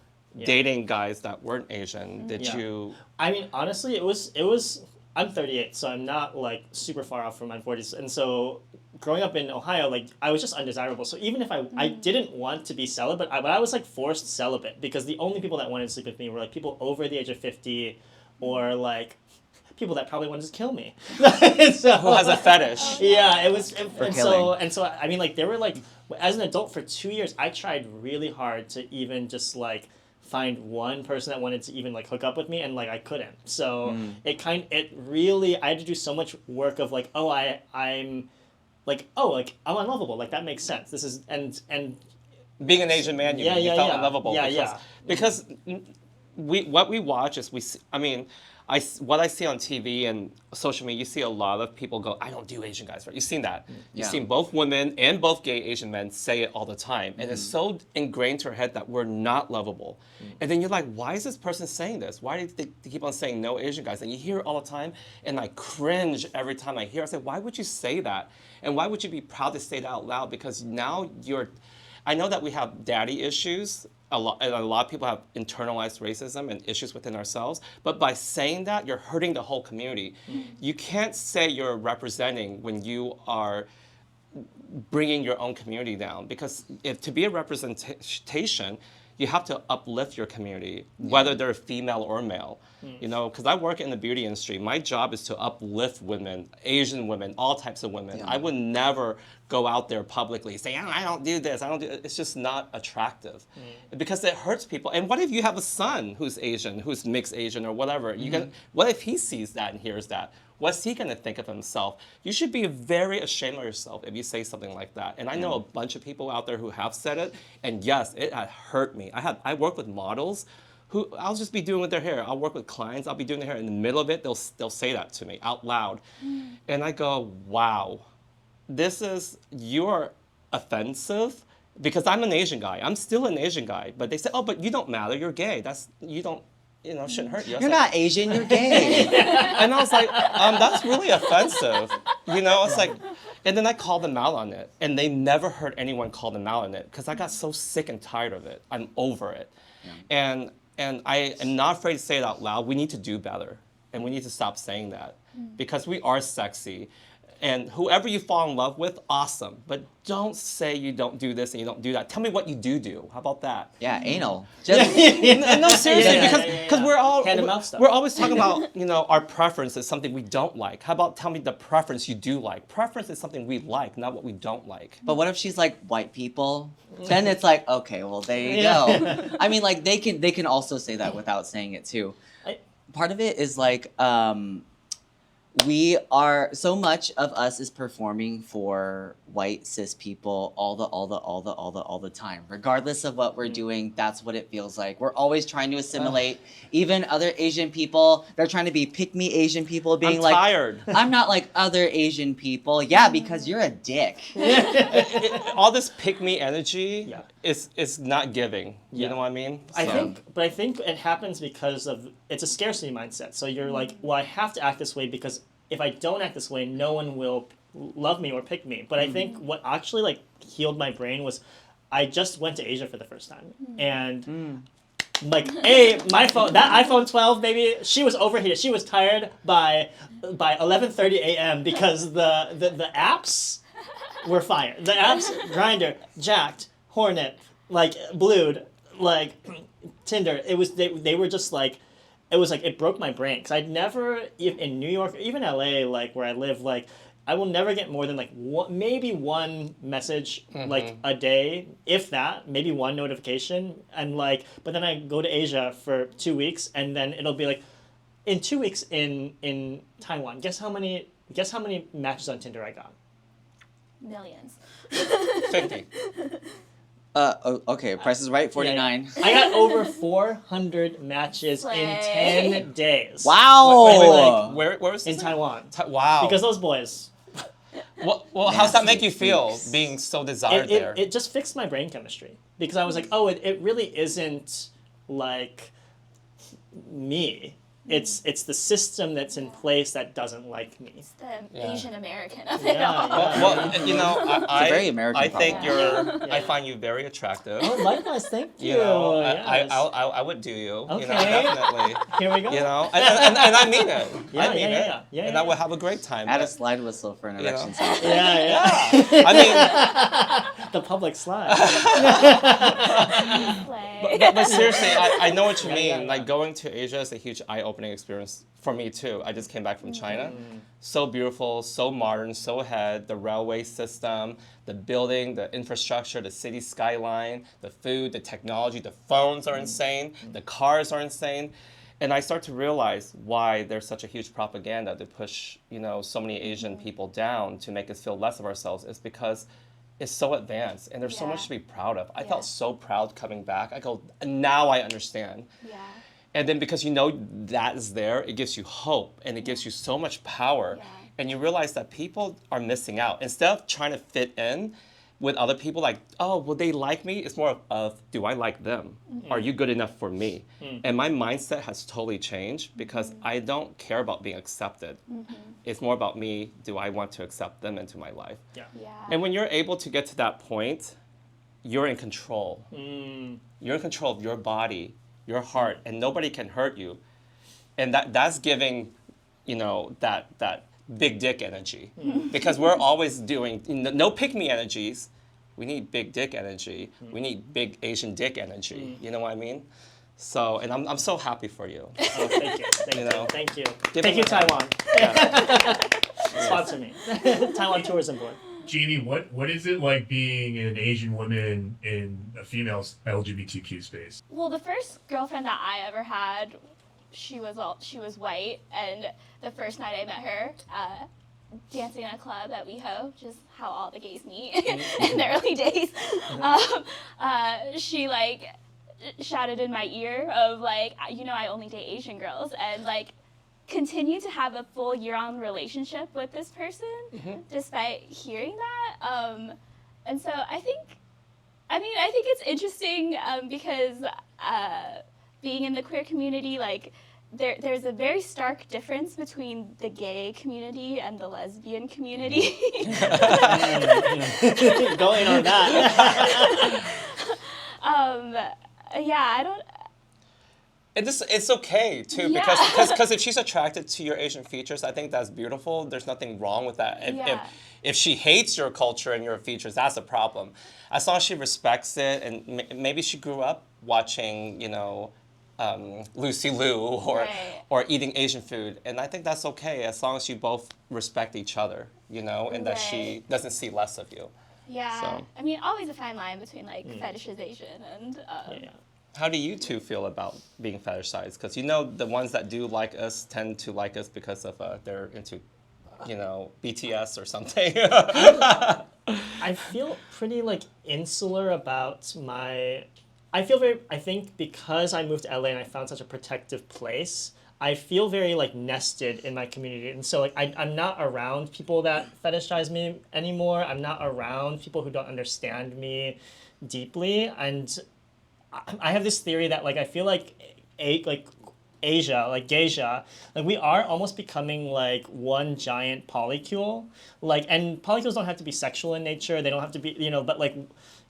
dating guys that weren't Asian. Did you? I mean, honestly, it was. I'm 38, so I'm not like super far off from my 40s, and so growing up in Ohio, like I was just undesirable. So even if I didn't want to be celibate, but I was like forced celibate because the only people that wanted to sleep with me were like people over the age of 50, or like people that probably wanted to kill me. So, Who has a fetish? Yeah, it was, and killing. so I mean, like there were like as an adult for 2 years, I tried really hard to even just like find one person that wanted to even like hook up with me, and like I couldn't. So it really I had to do so much work of like, oh, I'm like, oh, like I'm unlovable, like that makes sense. This is and Being an Asian man, you felt unlovable. Yeah. Because what we watch is what I see on TV and social media, you see a lot of people go, I don't do Asian guys, right? You've seen that. You've seen both women and both gay Asian men say it all the time. And it's so ingrained to our head that we're not lovable. And then you're like, why is this person saying this? Why do they keep on saying no Asian guys? And you hear it all the time, and I cringe every time I hear it. I say, why would you say that? And why would you be proud to say it out loud? Because now I know that we have daddy issues. A lot of people have internalized racism and issues within ourselves. But by saying that, you're hurting the whole community. You can't say you're representing when you are bringing your own community down. Because to be a representation, you have to uplift your community, whether they're female or male. You know, because I work in the beauty industry. My job is to uplift women, Asian women, all types of women. I would never go out there publicly saying, I don't do this, I don't do it. It's just not attractive because it hurts people. And what if you have a son who's Asian, who's mixed Asian or whatever? What if he sees that and hears that? What's he going to think of himself? You should be very ashamed of yourself if you say something like that. And I know a bunch of people out there who have said it, and yes, it had hurt me. I work with models who I'll just be doing with their hair. I'll work with clients, I'll be doing their hair. In the middle of it, they'll say that to me out loud. And I go, wow, you're offensive because I'm an Asian guy. I'm still an Asian guy. But they say, oh, but you don't matter, you're gay. Shouldn't hurt you. You're not Asian, you're gay. And I was like, that's really offensive. You know, it's like, and then I called them out on it. And they never heard anyone call them out on it because I got so sick and tired of it. I'm over it. And I am not afraid to say it out loud. We need to do better. And we need to stop saying that because we are sexy. And whoever you fall in love with, awesome. But don't say you don't do this and you don't do that. Tell me what you do. How about that? Yeah, anal. No, seriously, Yeah. because we're all Hand and mouth stuff. we're always talking about our preference is something we don't like. How about tell me the preference you do like? Preference is something we like, not what we don't like. But what if she's like white people? Then it's like, okay, well there you go. I mean, like they can also say that without saying it too. Part of it is like we are so much of us is performing for white cis people all the time, regardless of what we're doing. That's what it feels like. We're always trying to assimilate. Even other Asian people, they're trying to be pick me Asian people, being I'm like, tired. I'm not like other Asian people. Yeah, because you're a dick. All this pick me energy is not giving. You know what I mean? I think it happens because it's a scarcity mindset. So you're like, well, I have to act this way because if I don't act this way, no one will love me or pick me. But I think what actually like healed my brain was I just went to Asia for the first time. And like, my phone, that iPhone 12, baby, she was overheated. She was tired by 11:30 a.m. because the apps were fire. The apps, Grindr, Jacked, Hornet, like Blued, like Tinder. It was they were just like, it was like it broke my brain because I'd never in New York, even LA, like where I live, like I will never get more than like maybe one message like a day, if that, maybe one notification, and like. But then I go to Asia for 2 weeks, and then it'll be like, in 2 weeks in Taiwan. Guess how many matches on Tinder I got? Millions. 50. Okay, Price is Right, 49. Yeah. I got over 400 matches in 10 days. Wow! Where was In this? Taiwan. Wow. Because those boys. Well, how's that Nasty make you feel, freaks. being so desired there? It just fixed my brain chemistry. Because I was like, oh, it really isn't like me. It's the system that's in place that doesn't like me. It's the Yeah. Asian American of it Yeah, all. yeah. Well, you know, a very American I think problem. I find you very attractive. Oh, likewise, thank you. You know, Yes. I would do you. You know, Okay. definitely. Here we go. You know, and I mean it. Yeah, I mean yeah, it. yeah, yeah, And yeah. I would have a great time. Add a But, slide whistle for an You know. erection sound. Yeah. I mean, The public slide. Play. but seriously, I know what you Yeah, mean. yeah, yeah. Like, going to Asia is a huge eye-opening experience for me too. I just came back from China. So beautiful, so modern, so ahead. The railway system, the building, the infrastructure, the city skyline, the food, the technology, the phones are insane, the cars are insane. And I start to realize why there's such a huge propaganda to push, you know, so many Asian people down to make us feel less of ourselves. Is because it's so advanced and there's so much to be proud of. I felt so proud coming back. I go, now I understand. Yeah. And then because you know that is there, it gives you hope and it gives you so much power. Yeah. And you realize that people are missing out. Instead of trying to fit in with other people, like, oh, will they like me? It's more of do I like them? Are you good enough for me? And my mindset has totally changed because I don't care about being accepted. It's more about me, do I want to accept them into my life? Yeah. Yeah. And when you're able to get to that point, you're in control. You're in control of your body, your heart, and nobody can hurt you. And that's giving, you know, that big dick energy. Because we're always doing, no pick-me energies. We need big dick energy. We need big Asian dick energy. You know what I mean? So, and I'm so happy for you. Oh, thank you. Thank You you. know. Thank you. Give Thank him you, a hand. Taiwan. Sponsor me. Taiwan Tourism Board. Jamie, what is it like being an Asian woman in a female LGBTQ space? Well, the first girlfriend that I ever had, she was white, and the first night I met her, dancing in a club at WeHo, which is how all the gays meet in the early days, she like shouted in my ear of like, you know, I only date Asian girls, and like continue to have a full year-on relationship with this person despite hearing that. And so I think it's interesting because being in the queer community, like there's a very stark difference between the gay community and the lesbian community. Going on that. Yeah, I don't. It's okay too Yeah. because if she's attracted to your Asian features, I think that's beautiful. There's nothing wrong with that. If she hates your culture and your features, that's a problem. As long as she respects it, and maybe she grew up watching, you know, Lucy Liu or eating Asian food, and I think that's okay as long as you both respect each other, you know, and that she doesn't see less of you. Yeah, So. I mean, always a fine line between like fetishization and. Yeah. How do you two feel about being fetishized? Because you know the ones that do like us tend to like us because of they're into, you know, BTS or something. I feel pretty like insular about my. I think because I moved to LA and I found such a protective place, I feel very like nested in my community, and so like I'm not around people that fetishize me anymore. I'm not around people who don't understand me deeply, and I have this theory that like I feel like Asia, like Gaysia, like we are almost becoming like one giant polycule. Like, and polycules don't have to be sexual in nature. They don't have to be, you know, but like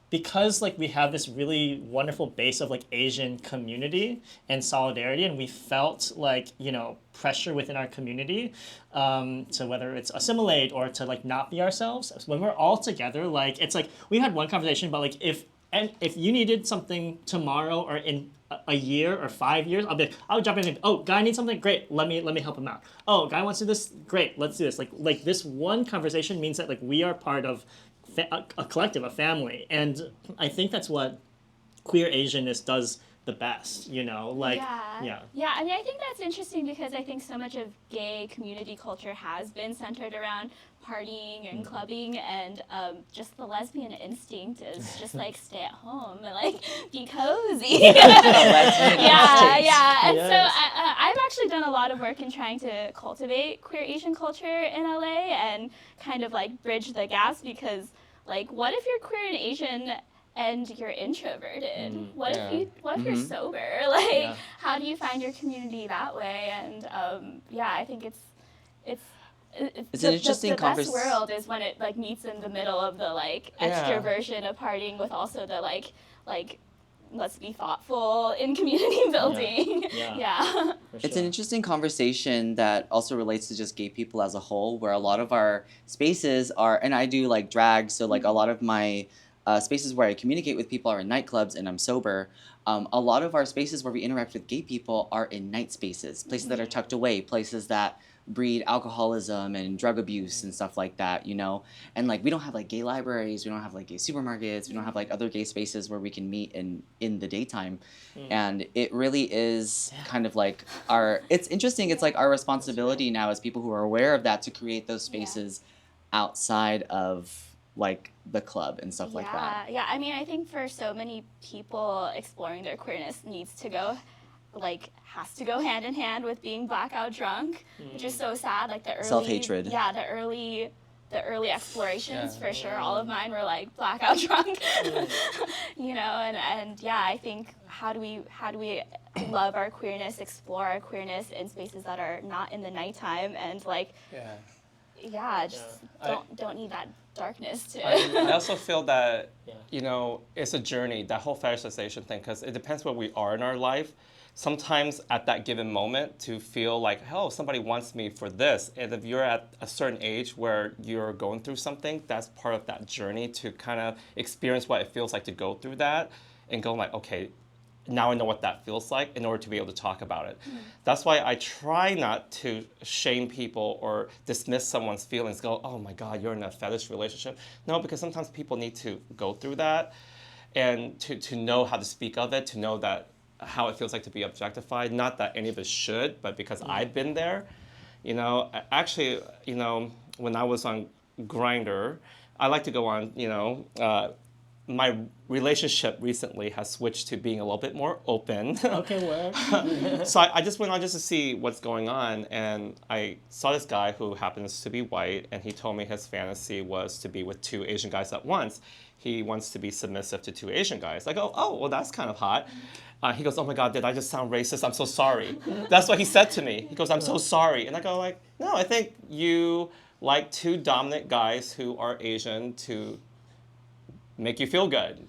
because like we have this really wonderful base of like Asian community and solidarity, and we felt like, you know, pressure within our community to whether it's assimilate or to like not be ourselves. When we're all together, like it's like we had one conversation about like if you needed something tomorrow or in a year or 5 years, I'll jump in. Oh, guy needs something, great. Let me help him out. Oh, guy wants to do this, great. Let's do this. Like this one conversation means that like we are part of a collective, a family, and I think that's what queer Asianness does the best, like yeah. I mean, I think that's interesting because I think so much of gay community culture has been centered around partying and clubbing, and just the lesbian instinct is just like stay at home and like be cozy. Yeah. And so I've actually done a lot of work in trying to cultivate queer Asian culture in LA and kind of like bridge the gaps, because like what if you're queer and Asian and you're introverted? What if you're sober? Like, how do you find your community that way? And I think it's an interesting the best world is when it like meets in the middle of the like extroversion of partying with also the like let's be thoughtful in community building. Yeah. It's an interesting conversation that also relates to just gay people as a whole, where a lot of our spaces are, and I do like drag, so like a lot of my spaces where I communicate with people are in nightclubs and I'm sober. A lot of our spaces where we interact with gay people are in night spaces, places that are tucked away, places that breed alcoholism and drug abuse and stuff like that, And like we don't have like gay libraries, we don't have like gay supermarkets, we don't have like other gay spaces where we can meet in the daytime. And it really is kind of like it's interesting, it's like our responsibility now as people who are aware of that to create those spaces outside of like the club and stuff like that. Yeah, I mean, I think for so many people, exploring their queerness has to go hand in hand with being blackout drunk, which is so sad. Like the early self-hatred. Yeah, the early explorations for sure. All of mine were like blackout drunk, and I think how do we love our queerness, explore our queerness in spaces that are not in the nighttime, and like don't need that darkness to. I also feel that it's a journey, that whole fetishization thing, because it depends where we are in our life. Sometimes at that given moment to feel like, oh, somebody wants me for this. And if you're at a certain age where you're going through something, that's part of that journey to kind of experience what it feels like to go through that and go like, okay, now I know what that feels like in order to be able to talk about it. That's why I try not to shame people or dismiss someone's feelings, go, oh my God, you're in a fetish relationship. No, because sometimes people need to go through that and to know how to speak of it, to know that how it feels like to be objectified. Not that any of us should, but because I've been there. Actually, when I was on Grindr, I like to go on, my relationship recently has switched to being a little bit more open. Okay, well. So I just went on just to see what's going on, and I saw this guy who happens to be white, and he told me his fantasy was to be with 2 Asian guys at once. He wants to be submissive to 2 Asian guys. I go, oh, well, that's kind of hot. He goes, oh my God, did I just sound racist? I'm so sorry. That's what he said to me. He goes, I'm so sorry. And I go like, no, I think you like 2 dominant guys who are Asian to make you feel good.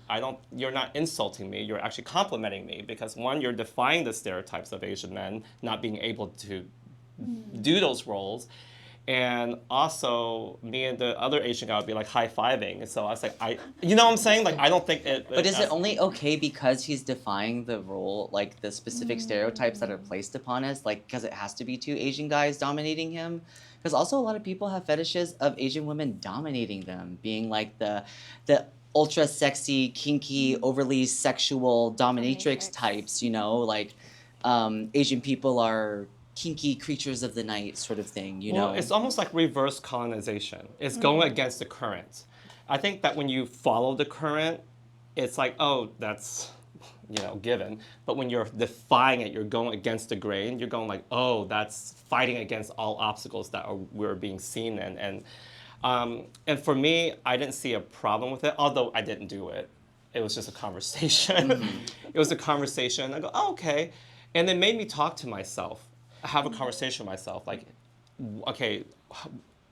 You're not insulting me, you're actually complimenting me, because one, you're defying the stereotypes of Asian men not being able to do those roles. And also, me and the other Asian guy would be like high-fiving. And so I was like, you know what I'm saying? Like, I don't think it... But is it only okay because he's defying the role, like the specific stereotypes that are placed upon us? Like, because it has to be 2 Asian guys dominating him? Because also a lot of people have fetishes of Asian women dominating them, being like the ultra sexy, kinky, overly sexual dominatrix types, like Asian people are kinky creatures of the night sort of thing, Well, it's almost like reverse colonization. It's going against the current. I think that when you follow the current, it's like, oh, that's, given. But when you're defying it, you're going against the grain, you're going like, oh, that's fighting against all obstacles that we're being seen in. And for me, I didn't see a problem with it, although I didn't do it. It was just a conversation. It was a conversation. I go, oh, okay. And it made me talk to myself, have a conversation with myself. Like, okay,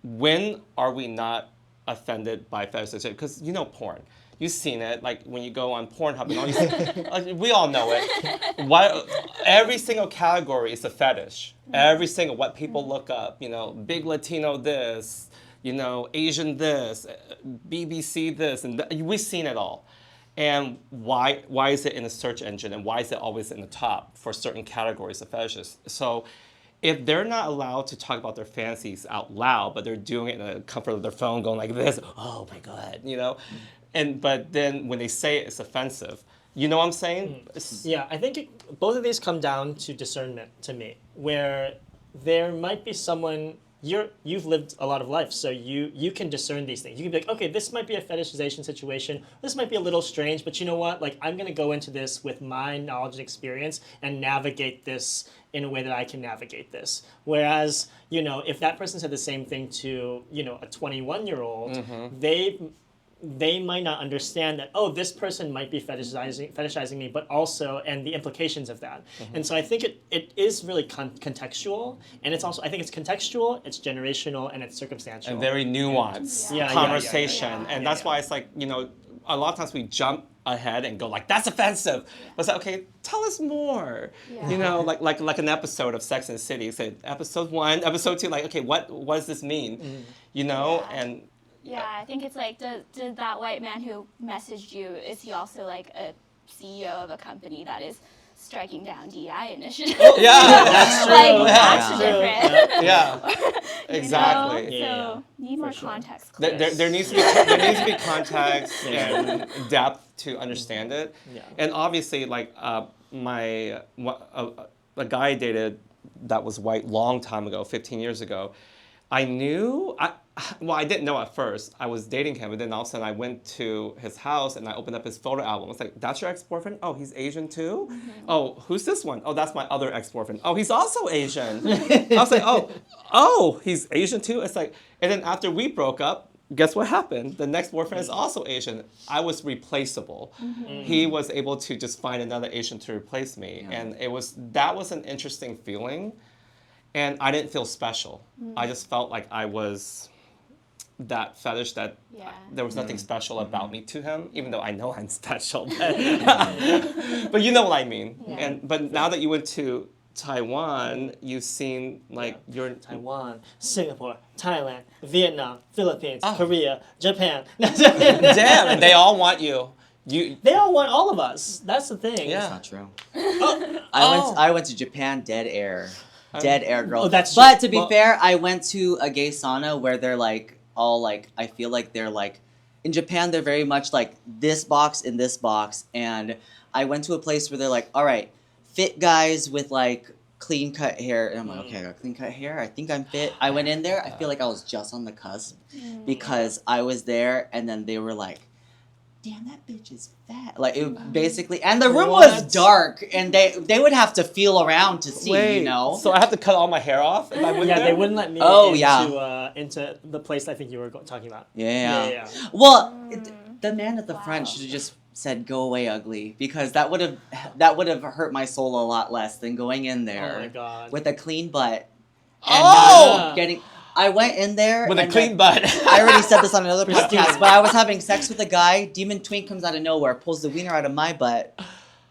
when are we not offended by fetishization? Because porn. You've seen it, like when you go on Pornhub and all these things. We all know it. Every single category is a fetish. Every single, what people look up, big Latino this, Asian this, BBC this, and we've seen it all. And why is it in the search engine, and why is it always in the top for certain categories of fetishes? So if they're not allowed to talk about their fantasies out loud, but they're doing it in the comfort of their phone, going like this, oh my God, you know? But then when they say it, it's offensive. You know what I'm saying? Yeah, I think both of these come down to discernment to me, where there might be someone, you've lived a lot of life, so you can discern these things. You can be like, okay, this might be a fetishization situation. This might be a little strange, but you know what? Like, I'm going to go into this with my knowledge and experience and navigate this in a way that I can navigate this. Whereas, you know, if that person said the same thing to, you know, a 21-year-old, they might not understand that, oh, this person might be fetishizing me, but also, and the implications of that. And so I think it is really contextual, and it's also, I think it's contextual, it's generational, and it's circumstantial. And very nuanced conversation. And that's why it's like, you know, a lot of times we jump ahead and go like, that's offensive. But it's like, okay, tell us more. Yeah. You know, like an episode of Sex and the City. Say episode 1, episode 2, like, okay, what does this mean? You know, and yeah, I think it's like, did that white man who messaged you, is he also like a CEO of a company that is striking down DEI initiatives? yeah, that's true. Like, that's different. Yeah, You exactly. know? So, need more context. There needs to be context and depth to understand it. Yeah. And obviously, like a guy I dated that was white long time ago, 15 years ago, I didn't know at first. I was dating him, and then all of a sudden I went to his house and I opened up his photo album. I was like, that's your ex-boyfriend? Oh, he's Asian too? Oh, who's this one? Oh, that's my other ex-boyfriend. Oh, he's also Asian. I was like, oh, he's Asian too? It's like, and then after we broke up, guess what happened? The next boyfriend is also Asian. I was replaceable. He was able to just find another Asian to replace me. And that was an interesting feeling. And I didn't feel special. I just felt like I was that fetish that there was nothing special about me to him, even though I know I'm special. But you know what I mean. Yeah. But now that you went to Taiwan, you've seen like you're Taiwan, Singapore, Thailand, Vietnam, Philippines, Korea, Japan. damn, and they all want you. They all want all of us. That's the thing. Yeah. That's not true. I went to Japan, dead air. Dead air girl. Oh, that's but to be fair, I went to a gay sauna where they're like all like, I feel like they're like, in Japan they're very much like this box in this box, and I went to a place where they're like, all right, fit guys with like clean cut hair, and I'm like, okay, I got clean cut hair, I think I'm fit. I went in there, I feel like I was just on the cusp because I was there, and then they were like, damn, that bitch is fat. Like, it basically, and the room was dark, and they would have to feel around to see, you know? So I have to cut all my hair off if I went there? they wouldn't let me into the place I think you were talking about. Yeah. Well, the man at the front should have just said, go away, ugly, because that would have hurt my soul a lot less than going in there Oh my God. with a clean butt. And I went in there with a clean butt. I already said this on another podcast, but I was having sex with a guy. Demon Twink comes out of nowhere, pulls the wiener out of my butt,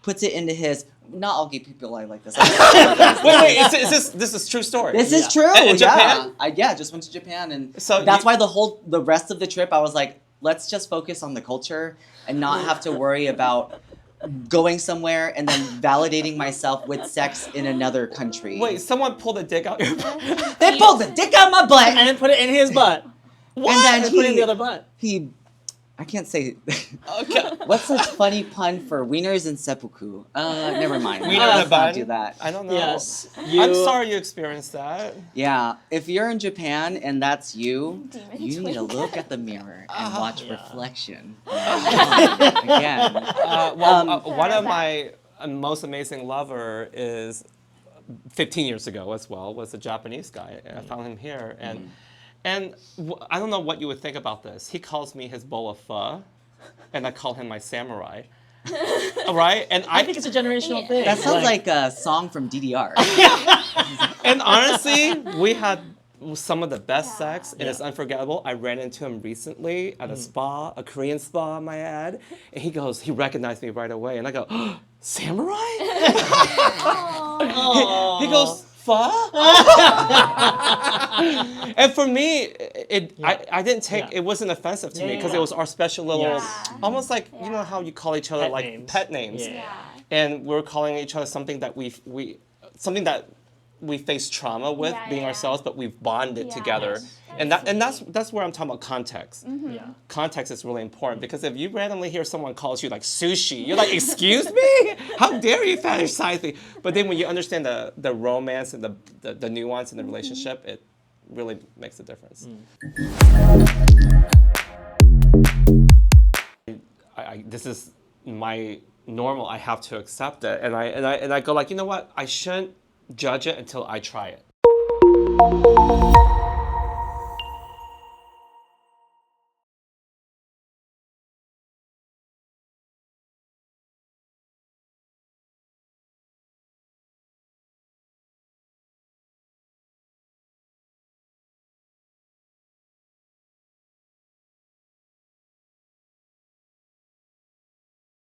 puts it into his. Not all gay people are like this. Wait, this is true story. This is true. In Japan? I just went to Japan, and so that's why the rest of the trip I was like, let's just focus on the culture and not have to worry about going somewhere and then validating myself with sex in another country. Wait, someone pulled a dick out your butt? They pulled the dick out my butt And then put it in his butt. What? And then put it in the other butt. I can't say. Okay. What's such funny pun for wieners and seppuku? Never mind. Wiener Let's in a bun? not do that. I don't know. Yes. I'm sorry you experienced that. Yeah, if you're in Japan and that's you, Demon you need to Twink. look at the mirror and watch reflection. Again. Again. One of my most amazing lover is 15 years ago as well, was a Japanese guy. I found him here. And I don't know what you would think about this. He calls me his bowl of pho, and I call him my samurai. Right? And I think it's a generational thing. That sounds like a song from DDR. And honestly, we had some of the best sex, and it's unforgettable. I ran into him recently at a spa, a Korean spa, I might add, and he recognized me right away, and I go, oh, samurai? He goes, pho? And for me, I didn't take Yeah. it wasn't offensive to me Yeah, because yeah. it was our special little, Yeah. almost like you know how you call each other Pet like names. pet names, Yeah. and we're calling each other something that something that we face trauma with Yeah, being yeah. ourselves, but we've bonded Yeah. together, Yes. and that's where I'm talking about context. Yeah. Context is really important because if you randomly hear someone calls you like sushi, you're like, excuse me? How dare you fetishize me? But then when you understand the romance and the nuance in the relationship, it really makes a difference. This is my normal. I have to accept it, and I go like, you know what? I shouldn't judge it until I try it.